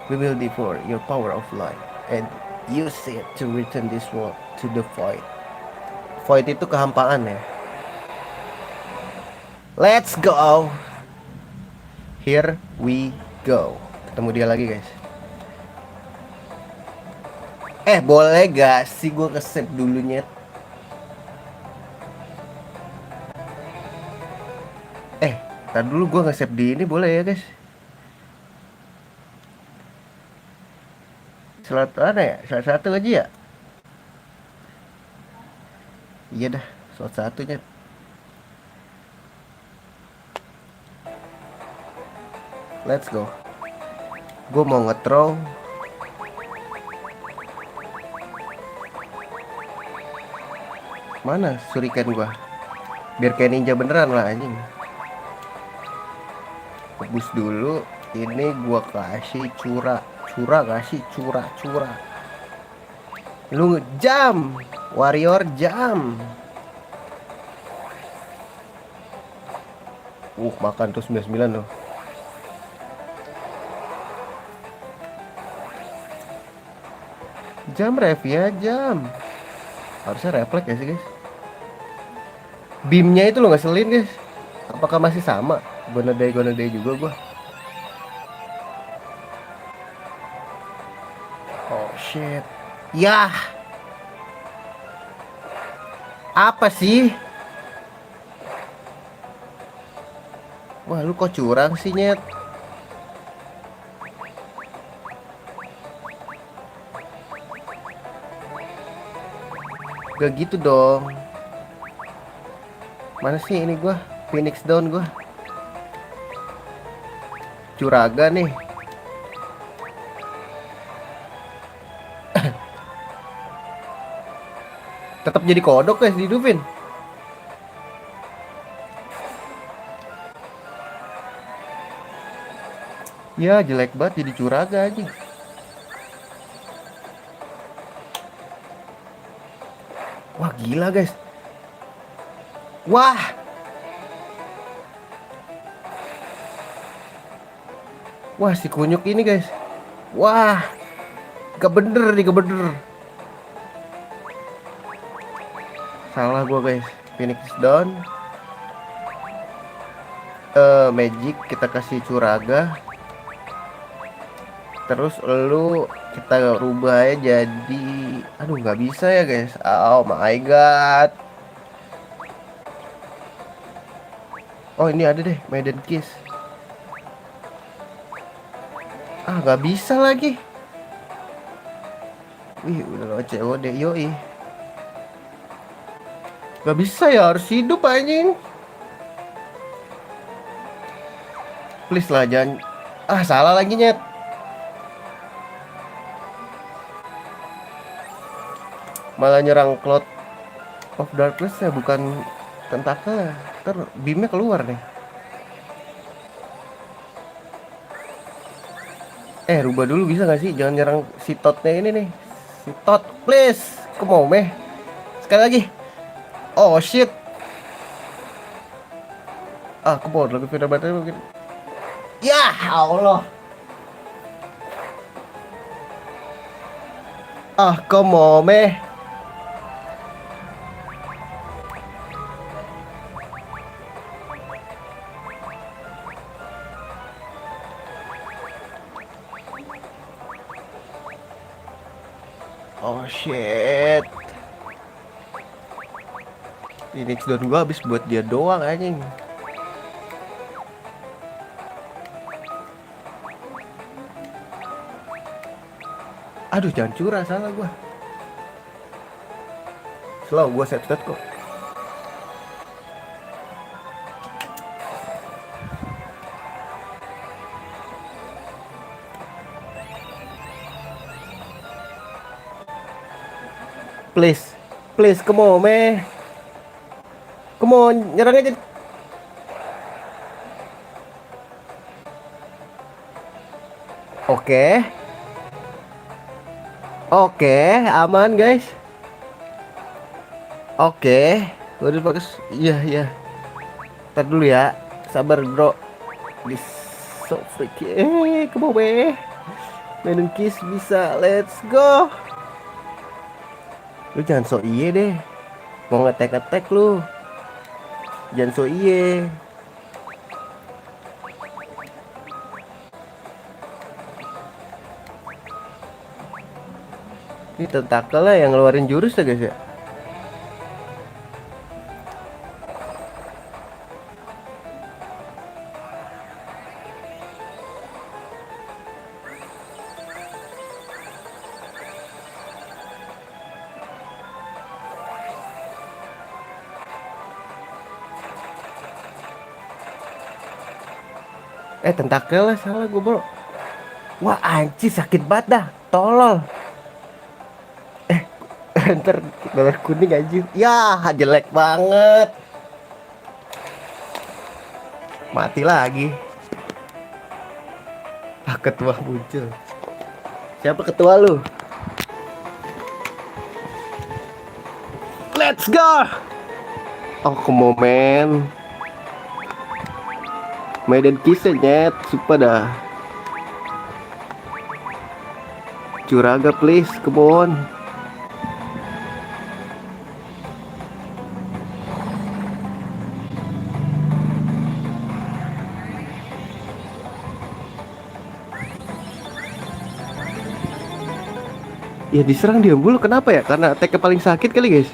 We will devour your power of light and use it to return this world to the void. Void itu kehampaan ya. Let's go. Here we go. Ketemu dia lagi guys. Boleh gak sih gue ke-save dulunya? Ntar dulu gue nge-save di ini boleh ya guys? Slot mana ya? Slot satu aja ya? Iya dah, slot satunya. Let's go. Gue mau nge-throw. Mana suriken gua? Biar kayak ninja beneran lah anjing. Tebus dulu. Ini gua kasih curah. Lu jam. Warrior jam. Makan tuh 99 loh. Jam ref ya, jam. Harusnya refleks ya sih guys. Beamnya itu lo ngeselin guys. Apakah masih sama? Gonna die juga gua. Oh shit. Yah. Apa sih? Wah lu kok curang sih nyet. Gak gitu dong. Mana sih ini gua? Phoenix down gua. Curaga nih. Tetap jadi kodok guys, dihidupin. Ya jelek banget jadi curaga aja. Wah gila guys. Wah. Wah si kunyuk ini guys. Wah. Gak bener nih, gak bener. Salah gua guys. Phoenix down. Magic kita kasih curaga. Terus lu kita rubah ya jadi, aduh nggak bisa ya guys. Oh my god. Oh ini ada deh Maiden Kiss. Ah nggak bisa lagi. Wih udah lo COD yoi. Nggak bisa ya, harus hidup anjing. Please lah jangan. Ah salah lagi nyet. Malah nyerang Cloud of Darkness ya, bukan tentakel. Ntar beamnya keluar deh. Rubah dulu bisa gak sih? Jangan nyerang si Totnya ini nih. Si Tot, please. Kemau meh. Sekali lagi. Oh shit. Ah, kemau lagi final battle mungkin. Ya Allah. Ah, kemau meh. Oh shit. Ini down gua habis buat dia doang anjing. Aduh jangan curah, salah gua. Slow gua set kok. Please. Please come on meh. Come on, nyerang aja. Oke. Oke, aman guys. Oke. Udah bagus. Iya, iya. Ntar dulu ya. Sabar, bro. Di so freaky. Ke bawah. Maiden Kiss bisa. Let's go. Lu jangan so iye deh. Mau ngetek-ngetek lu. Jangan so iye. Ini tentakel lah yang ngeluarin jurus ya guys ya. Tentakel lah, salah gue bro. Wah anjir sakit banget dah. Tolol. Ntar darah kuning anjir. Ya jelek banget. Mati lagi. Ah ketua muncul. Siapa ketua lu? Let's go. Oh ke momen Maiden Kiss nyet. Sumpah dah. Curaga please, come on. Ya diserang dia mulu, kenapa ya? Karena attack paling sakit kali guys.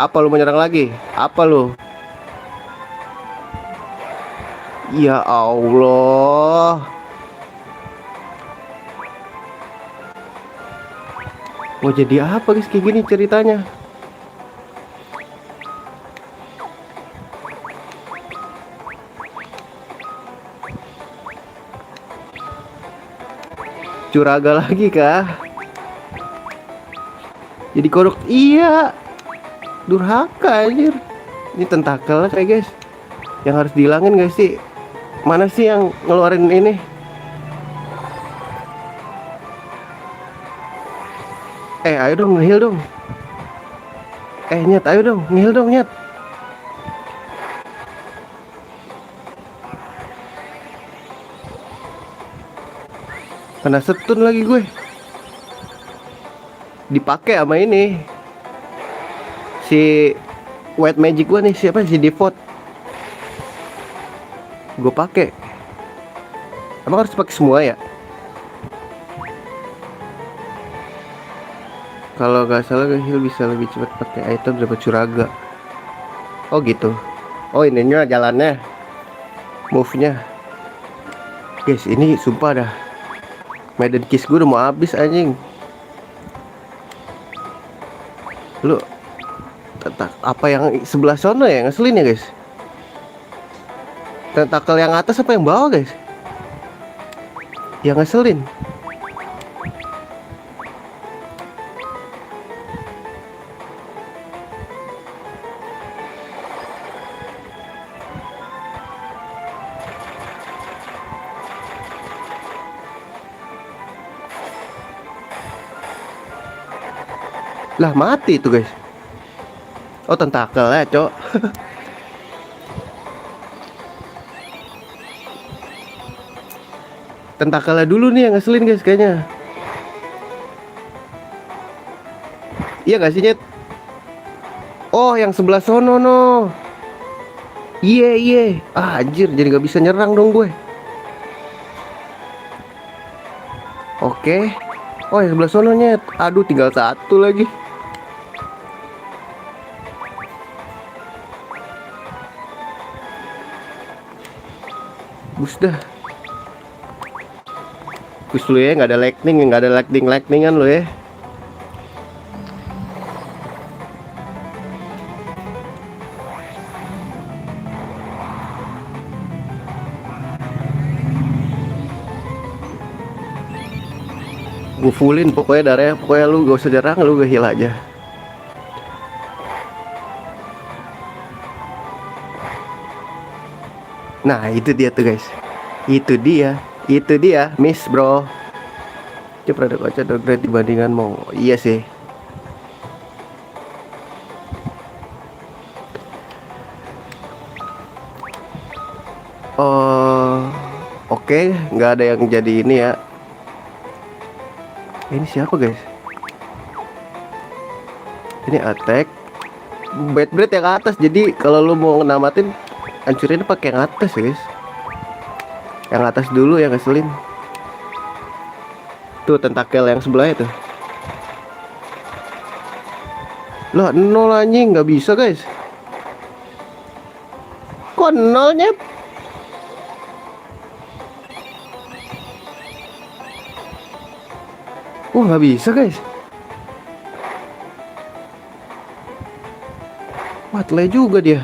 Apa lu menyerang lagi? Apa lu? Ya Allah. Mau jadi apa guys kayak gini ceritanya? curaga lagi kah? Jadi kodok. Iya, durhaka anjir. Ini tentakel kayak guys, yang harus dihilangin guys sih. Mana sih yang ngeluarin ini? Ayo dong ngehil dong. Nyet, ayo dong ngehil dong Nyet. Kena setun lagi gue. Dipakai sama ini si white magic gue nih, siapa si default. Gue pakai. Emang harus pakai semua ya? Kalau nggak salah heal bisa lebih cepat pakai item dapat curaga. Oh gitu. Oh ininya jalannya, move-nya. Guys, ini sumpah dah, Maiden Kiss gue udah mau habis anjing. Lu apa yang sebelah sono ya ngeselin ya guys? Tentakel yang atas apa yang bawah guys? Yang ngeselin. Lah mati itu guys. Oh tentakel ya cok. Tentakelnya dulu nih yang ngeselin guys kayaknya. Iya gak sih Nyet? Oh yang sebelah sono no. Iya. Anjir jadi gak bisa nyerang dong gue. Oke. Oh yang sebelah sono Nyet. Aduh tinggal satu lagi. Bus dah. Bus lu ya, nggak ada lightningan lu ya. Gue fullin pokoknya darahnya, pokoknya lu gak usah jarang, lu gak heal aja. Nah itu dia tuh guys. Itu dia miss bro. Coba ada kaca downgrade dibandingkan mau. Iya sih. Oke, nggak ada yang jadi ini ya. Ini siapa guys? Ini attack bad breed yang atas. Jadi kalau lu mau namatin, hancurin pakai yang atas ya guys. Yang atas dulu yang ngeselin. Tuh tentakel yang sebelahnya tuh. Loh nol anjing, nggak bisa guys. Kok nolnya? Nggak bisa guys. Wah telai juga dia.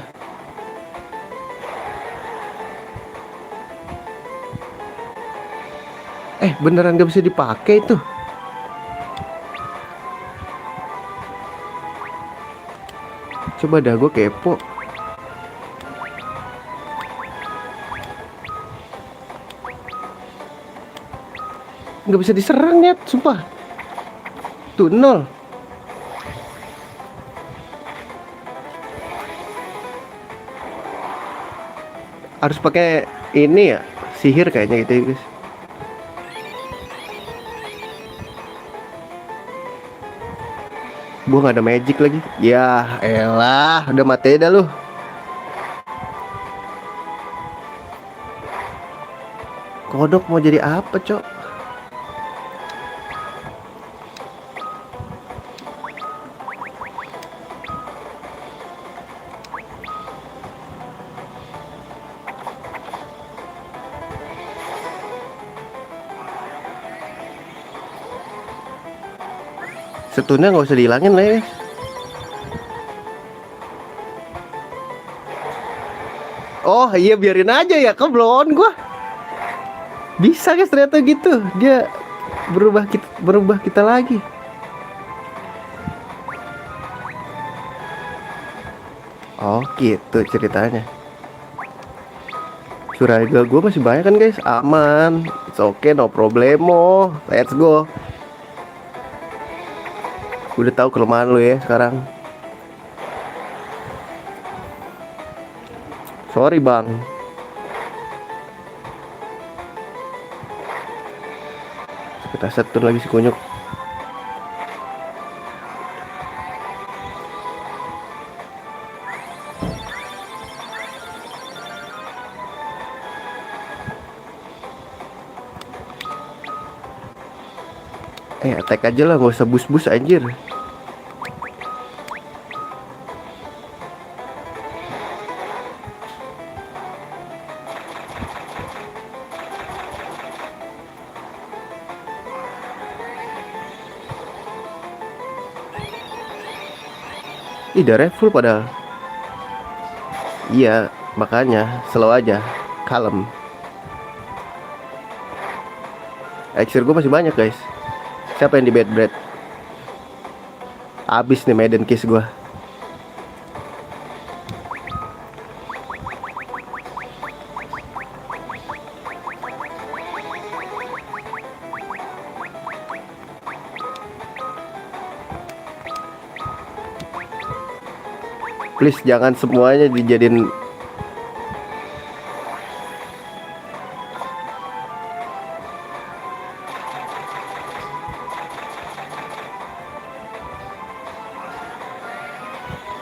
Beneran gak bisa dipakai tuh. Coba dah gue kepo. Gak bisa diserang ya, sumpah. Tuh nol. Harus pakai ini ya, sihir kayaknya gitu ya guys. Gua nggak ada magic lagi. Ya elah, udah mati dah lu. Kodok mau jadi apa cok? Setunnya nggak usah dihilangin lah ya. Oh iya biarin aja ya, keblon gua. Bisa guys ternyata gitu. Dia berubah kita lagi. Oh gitu ceritanya. Curiga gue masih banyak kan guys. Aman. It's okay, no problemo. Let's go. Udah tahu kelemahan lu ya sekarang. Sorry bang. Kita setur lagi si kunyuk. Attack aja lah, gak usah bus-bus anjir. Ih, darah full padahal. Iya, makanya slow aja, kalem. Elixir gue masih banyak guys. Siapa yang di bad bread? Abis nih Maiden Kiss gue. Please jangan semuanya dijadiin.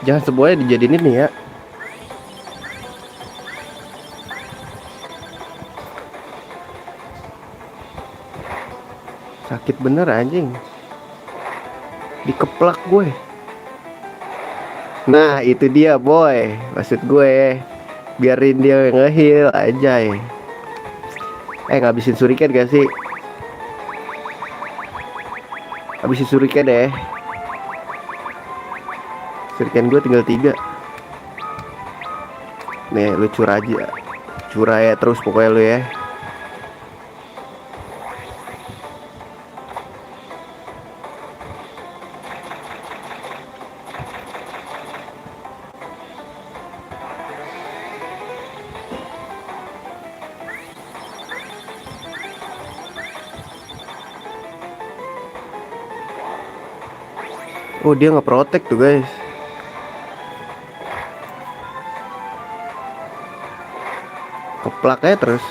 Jangan semuanya dijadiin ini ya. Sakit bener anjing. Dikeplak gue. Nah itu dia boy. Maksud gue biarin dia nge-heal aja ya. Ngabisin suriken gak sih? Habisin suriken deh. Suriken gue tinggal 3. Nih lu curah aja. Curah ya terus pokoknya lu ya. Oh dia nge-protect tuh guys. Keplak aja terus.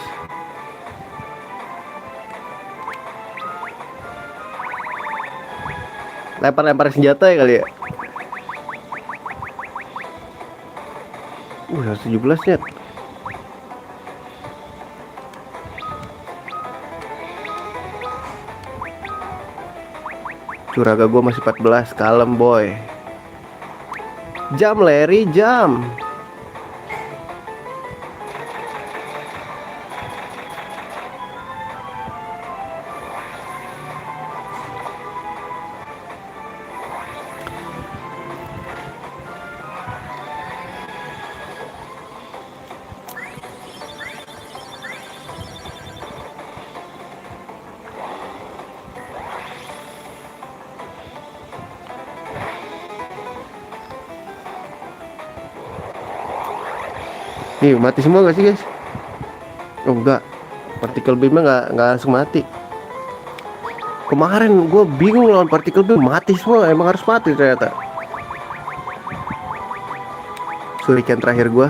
Lempar-lempar senjata ya kali ya. 117 net. Curaga gue masih 14. Kalem boy. Jam Larry, jam. Nih mati semua gak sih guys? Oh enggak. Particle beamnya nggak langsung mati. Kemarin gue bingung lawan particle beam, mati semua. Emang harus mati ternyata. Shuriken terakhir gue.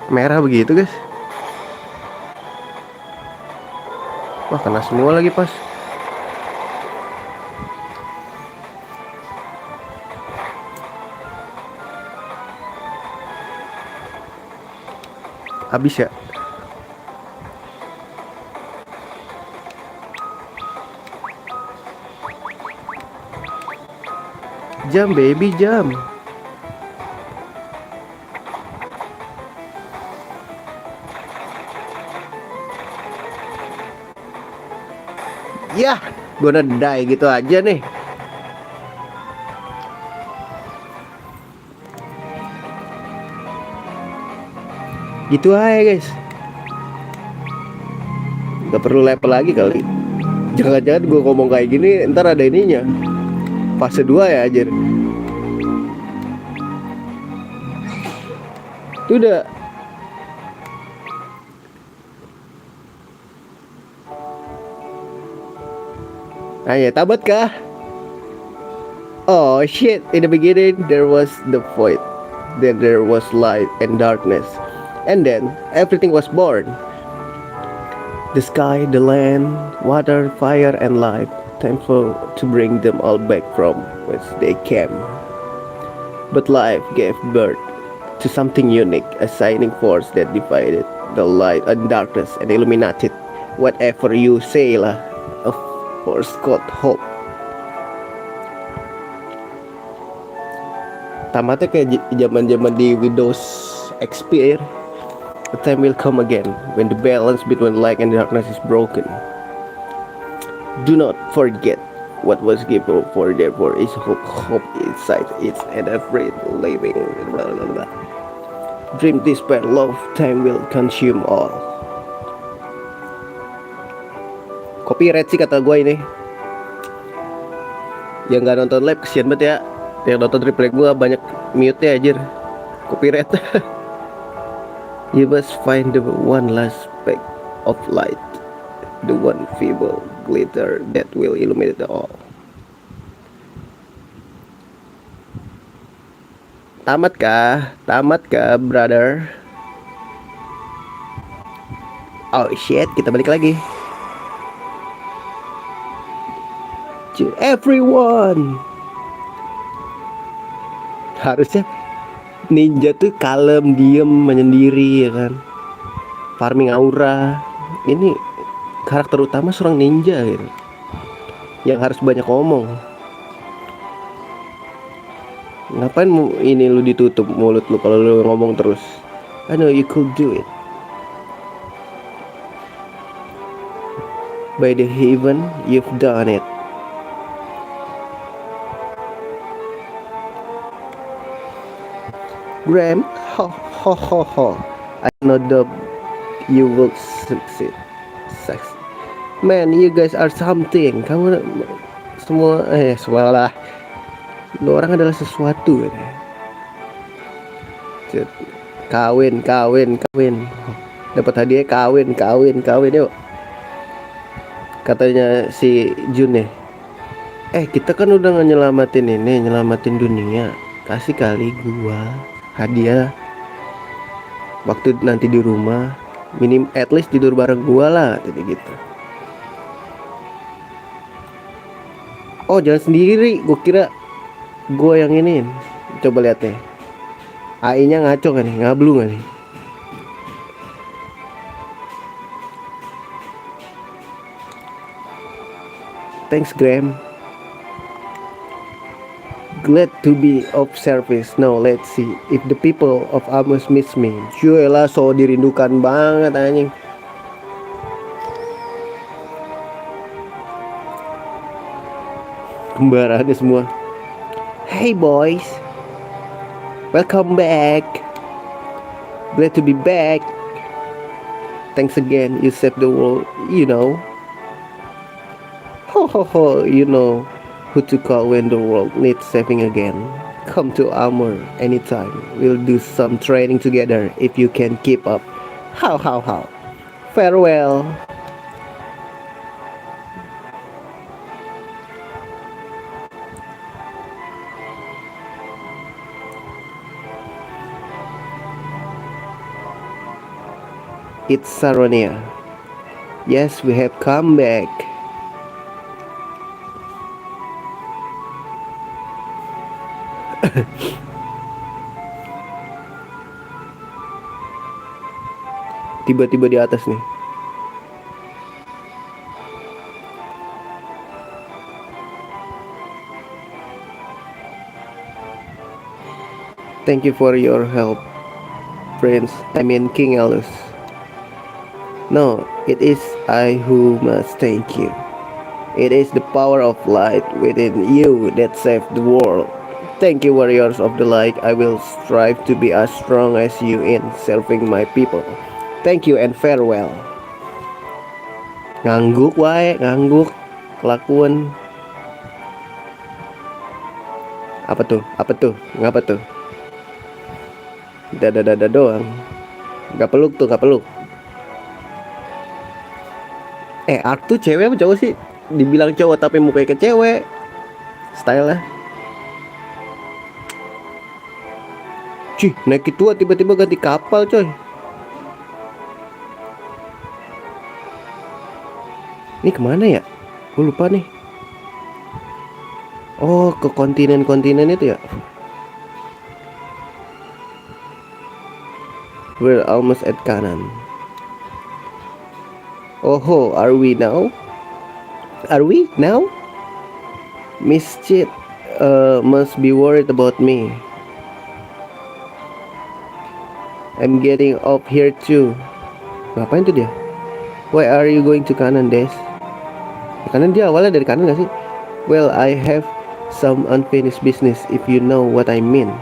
Merah begitu guys. Wah kena semua lagi pas. Habis ya. Jump baby jump. Yah, gonna die gitu aja nih. Gitu aja guys. Gak perlu level lagi kali. Jangan-jangan gue ngomong kayak gini ntar ada ininya. Fase 2 ya anjir. Itu udah. Hanya tamat kah? Oh shit, in the beginning there was the void. Then there was light and darkness. And then everything was born. The sky, the land, water, fire, and light. Thankful to bring them all back from whence they came. But life gave birth to something unique, a shining force that divided the light and darkness and illuminated whatever you say lah. A force called hope. Tamatnya kayak zaman-zaman di Windows XP ya. A time will come again when the balance between light and darkness is broken. Do not forget what was given, for therefore is hope inside it and every living. Blah, blah, blah. Dream, despair, love, time will consume all. Copyright sih kata gue ini. Yang gak nonton live kesian banget ya. Yang nonton replay gue banyak mute ya anjir. Copyright. You must find the one last speck of light, the one feeble glitter that will illuminate all. Tamat kah? Tamat kah, brother? Oh shit, kita balik lagi. To everyone. Harusnya ninja tuh kalem, diem, menyendiri ya kan. Farming aura. Ini karakter utama seorang ninja gitu, yang harus banyak ngomong. Ngapain ini lu ditutup mulut lu kalau lu ngomong terus? I know you could do it. By the heaven, you've done it. Graham, ho ho ho ho. I know that you will succeed. Man, you guys are something. Kamu semua lah. Lu orang adalah sesuatu ya. Kawin. Dapat hadiah kawin yuk. Katanya si Jun ya. Kita kan udah nyelamatin dunia. Kasih kali gua hadiah waktu nanti di rumah, at least tidur bareng gua lah, jadi gitu. Oh, jangan sendiri, gua kira gua yang ini. Coba lihat nih, AI-nya ngaco kan nih, ngablu kan nih. Thanks Graham. Glad to be of service. Now let's see if the people of Amos miss me. Juela, so dirindukan banget anjing. Kembarannya semua. Hey boys, welcome back. Glad to be back. Thanks again, you saved the world. You know. Ho ho ho, you know who to call when the world needs saving again. Come to Armor anytime. We'll do some training together if you can keep up. How. Farewell. It's Saronia. Yes, we have come back. Tiba-tiba di atas nih. Thank you for your help, Prince. I mean King Alus. No, it is I who must thank you. It is the power of light within you that saved the world. Thank you, warriors of the light. I will strive to be as strong as you in serving my people. Thank you and farewell. Ngangguk wae, ngangguk. Kelakuan. Apa tuh? Apa tuh? Ngapa tuh? Dada doang. Gak peluk tuh, gak peluk. Ark tuh cewek apa cowok sih? Dibilang cowok tapi mukanya ke cewek. Style lah. Cih, naik tua tiba-tiba ganti kapal coy. Ini kemana ya? Gue lupa nih. Oh, ke kontinen-kontinen itu ya. We're almost at Kanan. Oh, are we now? Are we now? Miss Chit must be worried about me. I'm getting up here too. Ngapain tuh dia? Why are you going to Kanan, Des? Kanan dia awalnya dari kanan gak sih? Well, I have some unfinished business if you know what I mean.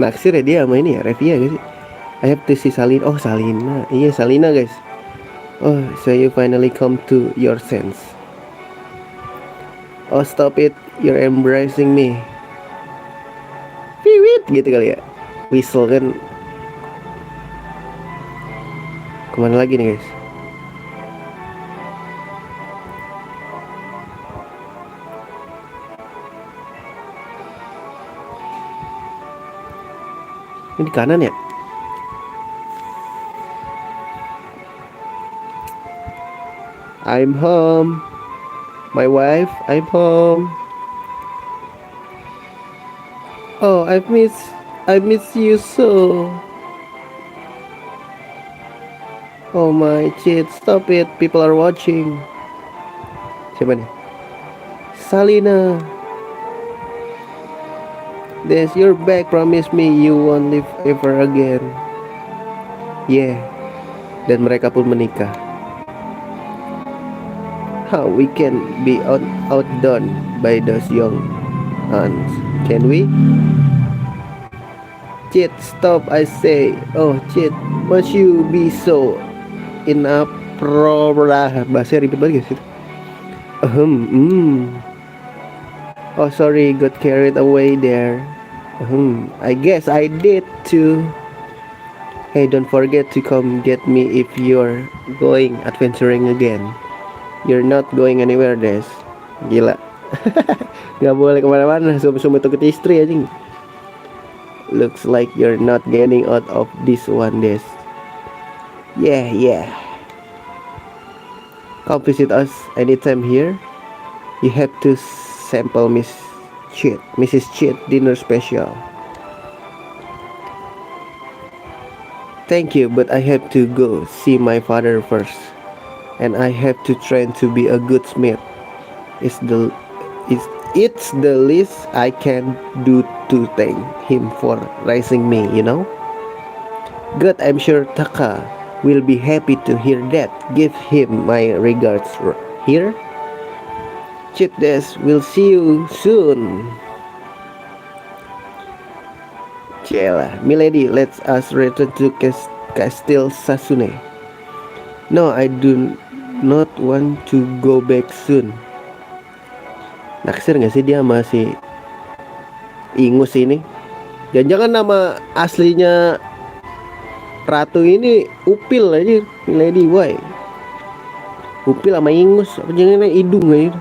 Naksir ya dia sama ini ya, Revia gak sih? I have to see Salina. Oh, Salina. Iya, Salina guys. Oh, so you finally come to your sense. Oh, stop it. You're embracing me. Piwit gitu kali ya. Whistle kan. Kemana lagi nih guys? Ini di kanan ya? I'm home. My wife, I'm home. Oh, I miss you so. Oh my shit, stop it. People are watching. Siapa nih? Salina. Des, you're back. Promise me you won't leave ever again. Yeah. Dan mereka pun menikah. How we can be outdone by those young uns, can we? Chit, stop, I say. Oh, Chit, must you be so inappropriate? Bahasa ribet banget guys itu. Oh, sorry, got carried away there. I guess I did too. Hey, don't forget to come get me if you're going adventuring again. You're not going anywhere, Des. Gila. Gak boleh kemana-mana. Suami tukut istri aja. Looks like you're not getting out of this one, Des. Yeah. Come visit us anytime here. You have to sample Mrs. Chit dinner special. Thank you, but I have to go see my father first, and I have to train to be a good smith. It's the least I can do to thank him for raising me, you know. Good, I'm sure Taka will be happy to hear that. Give him my regards here. Chit Des, we'll see you soon. Cielah, milady, let us return to Castle Sasune. No, I do not want to go back soon. Naksir gak sih dia masih Ingus ini? Jangan-jangan nama aslinya Ratu ini Upil aja, milady, why? Upil sama Ingus, apa jangan hidung aja?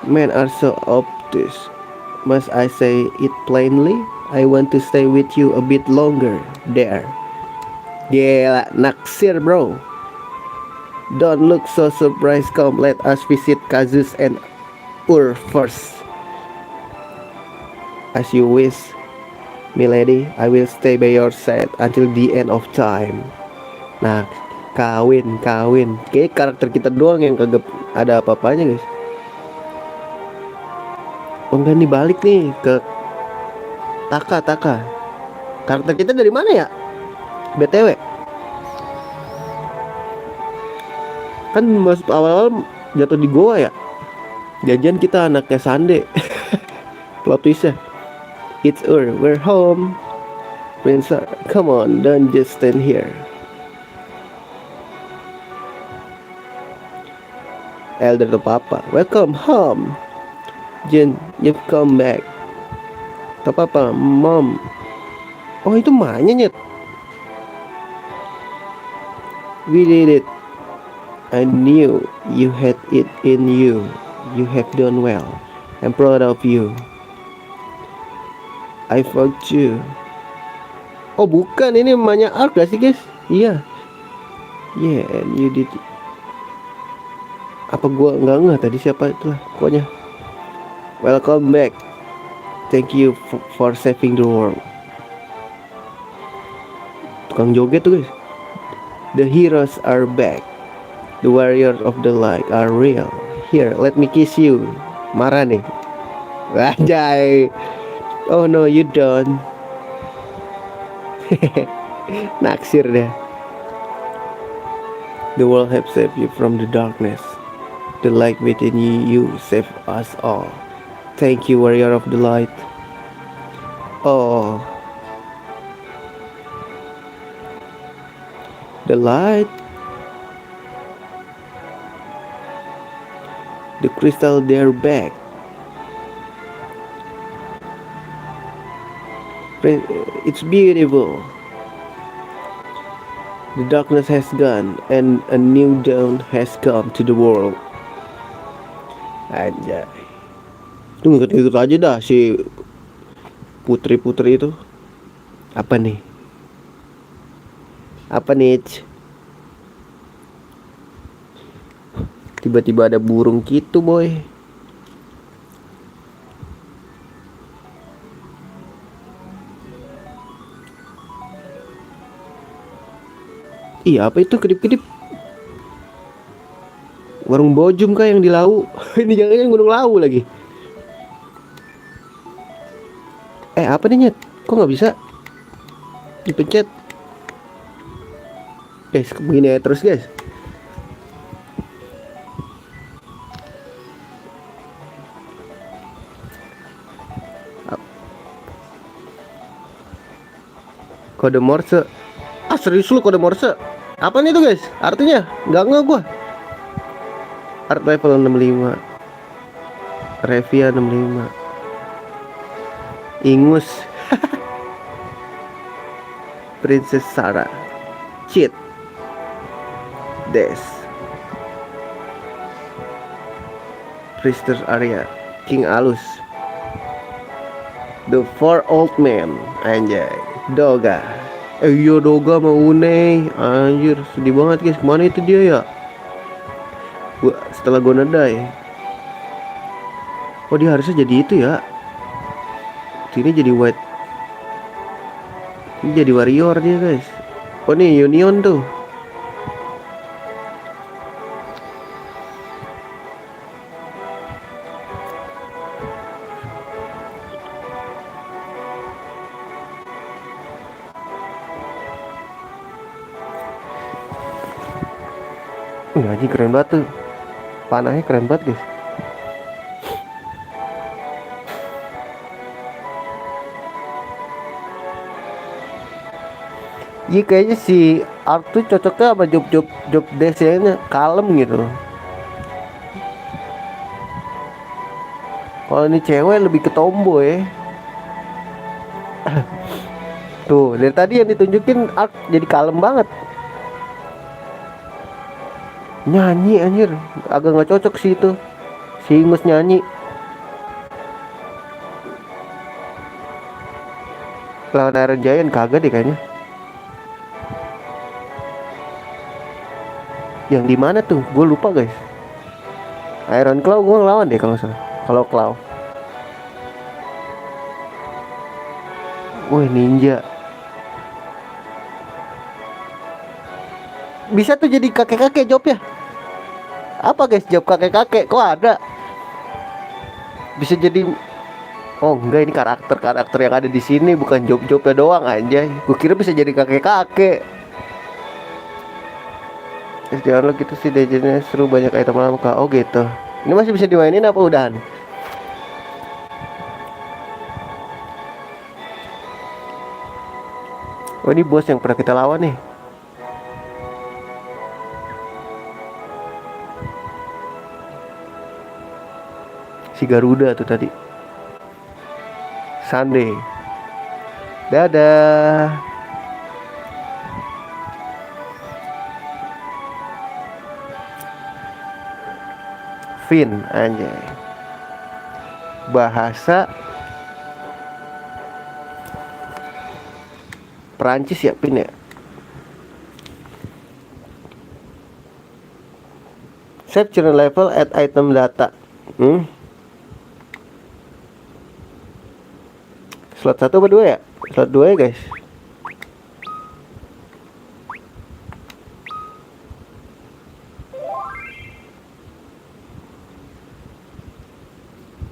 Men are so obtuse. Must I say it plainly? I want to stay with you a bit longer there. Gila, naksir bro. Don't look so surprised. Come, let us visit Kazus and Ur first. As you wish, milady. I will stay by your side until the end of time. Nah, Kawin. Kayak karakter kita doang yang kagak ada apa-apanya guys. Oh enggak nih, balik nih ke Taka. Karakter kita dari mana ya? BTW. Kan masuk awal-awal jatuh di goa ya. Janjian kita anaknya Sande. Plot twistnya. It's we're home. Prince, come on, don't just stand here. Elder to Papa, welcome home. Jen, you've come back. To Papa, Mom. Oh itu mahnya nyet. We did it. I knew you had it in you. You have done well. I'm proud of you. I fought you. Oh bukan, ini emaknya Ark gak sih guys? Iya. Yeah, and you did. Apa gua nggak tadi siapa itu lah pokoknya. Welcome back. Thank you for saving the world. Tukang joget tuh guys. The heroes are back. The warriors of the light are real. Here, let me kiss you. Marah nih. Wajay. Oh no, you don't. Naksir deh. The world have saved you from the darkness. The light within you save us all. Thank you, warrior of the light. Oh, the light. The crystal, they're back. It's beautiful. The darkness has gone and a new dawn has come to the world. Anjay. Itu ngikut-ngikut aja dah si putri-putri itu. Apa nih? Tiba-tiba ada burung gitu boy. Iya apa itu kedip-kedip? Warung Bojum kah yang di Lau? Ini jangan-jangan Gunung Lau lagi. Apa nih nyet? Kok nggak bisa dipencet? Guys, begini aja terus guys. Kode Morse. Serius lu kode Morse? Apa nih tuh guys? Artinya nggak gua. Art level 65. Revia 65. Ingus. Princess Sarah. Cheat. Des. Priester Arya. King Alus. The Four Old Men. Anjay. Doga. Iya Doga sama Une. Anjir sedih banget guys. Kemana itu dia ya? Setelah gue nedai. Oh dia harusnya jadi itu ya. Ini jadi white. Ini jadi warrior dia guys. Oh nih Union tuh. Anjing keren banget tuh. Panahnya keren banget guys. Iya kayaknya si Ark tuh cocoknya sama job desainnya kalem gitu. Kalau ini cewek lebih ke tomboy. Tuh dari tadi yang ditunjukin Ark jadi kalem banget. Nyanyi anjir, agak nggak cocok sih itu. Si Ingus nyanyi. Lawan Iron Giant kagak deh kayaknya. Yang di mana tuh? Gue lupa guys. Iron Claw gue ngelawan deh kalau nggak salah. Kalau Claw. Wih ninja. bisa tuh jadi kakek-kakek jobnya. Apa guys job kakek-kakek? Kok ada? Bisa jadi. Oh enggak, ini karakter-karakter yang ada di sini, bukan job-jobnya doang anjay. Gue kira bisa jadi kakek-kakek. Jangan lo gitu sih, jadinya seru, banyak item lama. Oh gitu. Ini masih bisa dimainin apa udahan? Oh ini bos yang pernah kita lawan nih. Si Garuda tuh tadi. Sunday. Dadah. Fin anjay. Bahasa Perancis ya Fin ya. Save current level at item data. Slot 1 apa 2 ya? Slot 2 ya guys.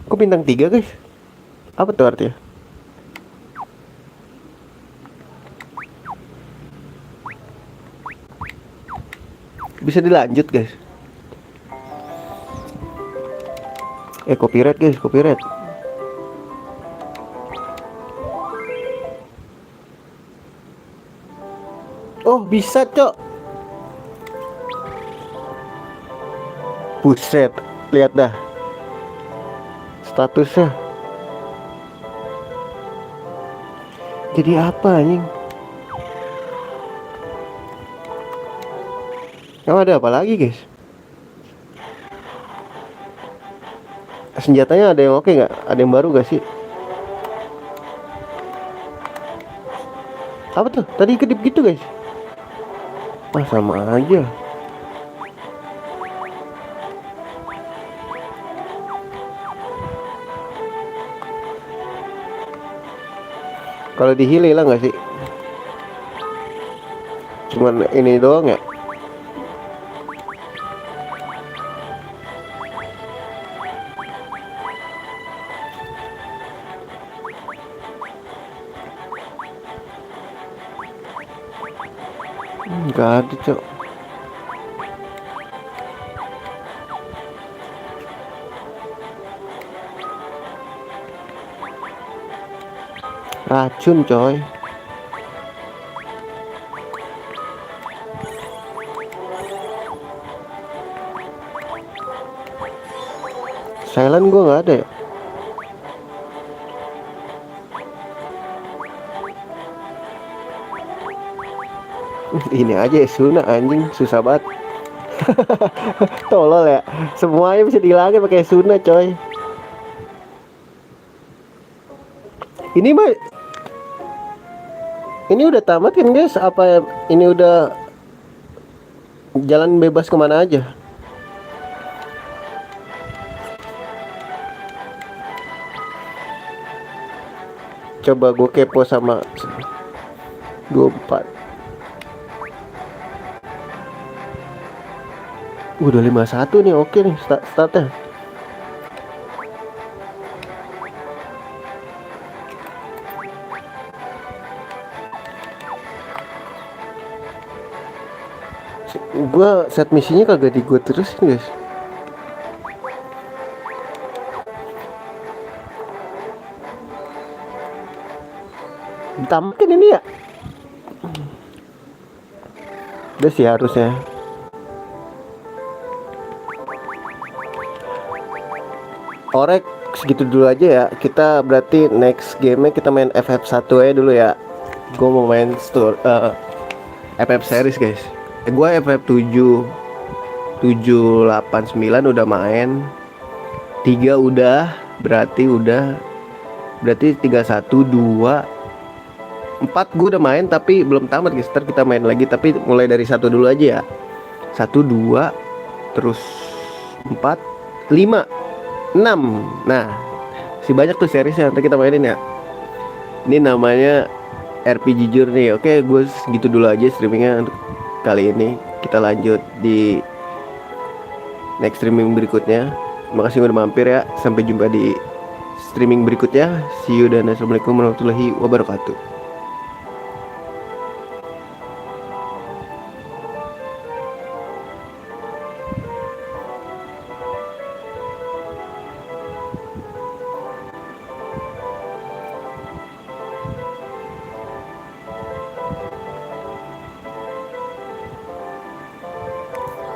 Kok bintang 3 guys? Apa tuh artinya? Bisa dilanjut guys. Copyright guys, copyright. Oh bisa cok. Buset, lihat dah statusnya. Jadi apa anjing? Ada apa lagi guys? Senjatanya ada yang oke nggak? Ada yang baru gak sih? Apa tuh? Tadi kedip gitu guys. Sama aja. Kalau di heal hilang nggak sih? Cuman ini doang ya? Nggak ada cok. Racun coy. Silent gue nggak ada ya. Ini aja Suna anjing susah banget. Tolol ya. Semuanya bisa dihilangin pakai Suna coy. Ini mah, ini udah tamat kan guys? Apa ini udah jalan bebas kemana aja? Coba gue kepo sama 24. Udah 51 nih, oke nih startnya. Gua set misinya kagak di gua terus guys. Tamatkan ini ya. Udah sih harusnya. Orek segitu dulu aja ya. Kita berarti next game-nya kita main FF1 aja dulu ya. Gue mau main FF series guys. Gue FF7 7, 8, 9 udah main. 3 udah. Berarti 31, 2, 4 gue udah main tapi belum tamat guys. Ntar kita main lagi tapi mulai dari 1 dulu aja ya. 1, 2, terus 4, 5, 6. Nah, si banyak tuh seriesnya nanti kita mainin ya. Ini namanya RPG Journey. Oke, gue segitu dulu aja streamingnya untuk kali ini. kita lanjut di next streaming berikutnya. Makasih udah mampir ya. Sampai jumpa di streaming berikutnya. See you dan assalamualaikum warahmatullahi wabarakatuh.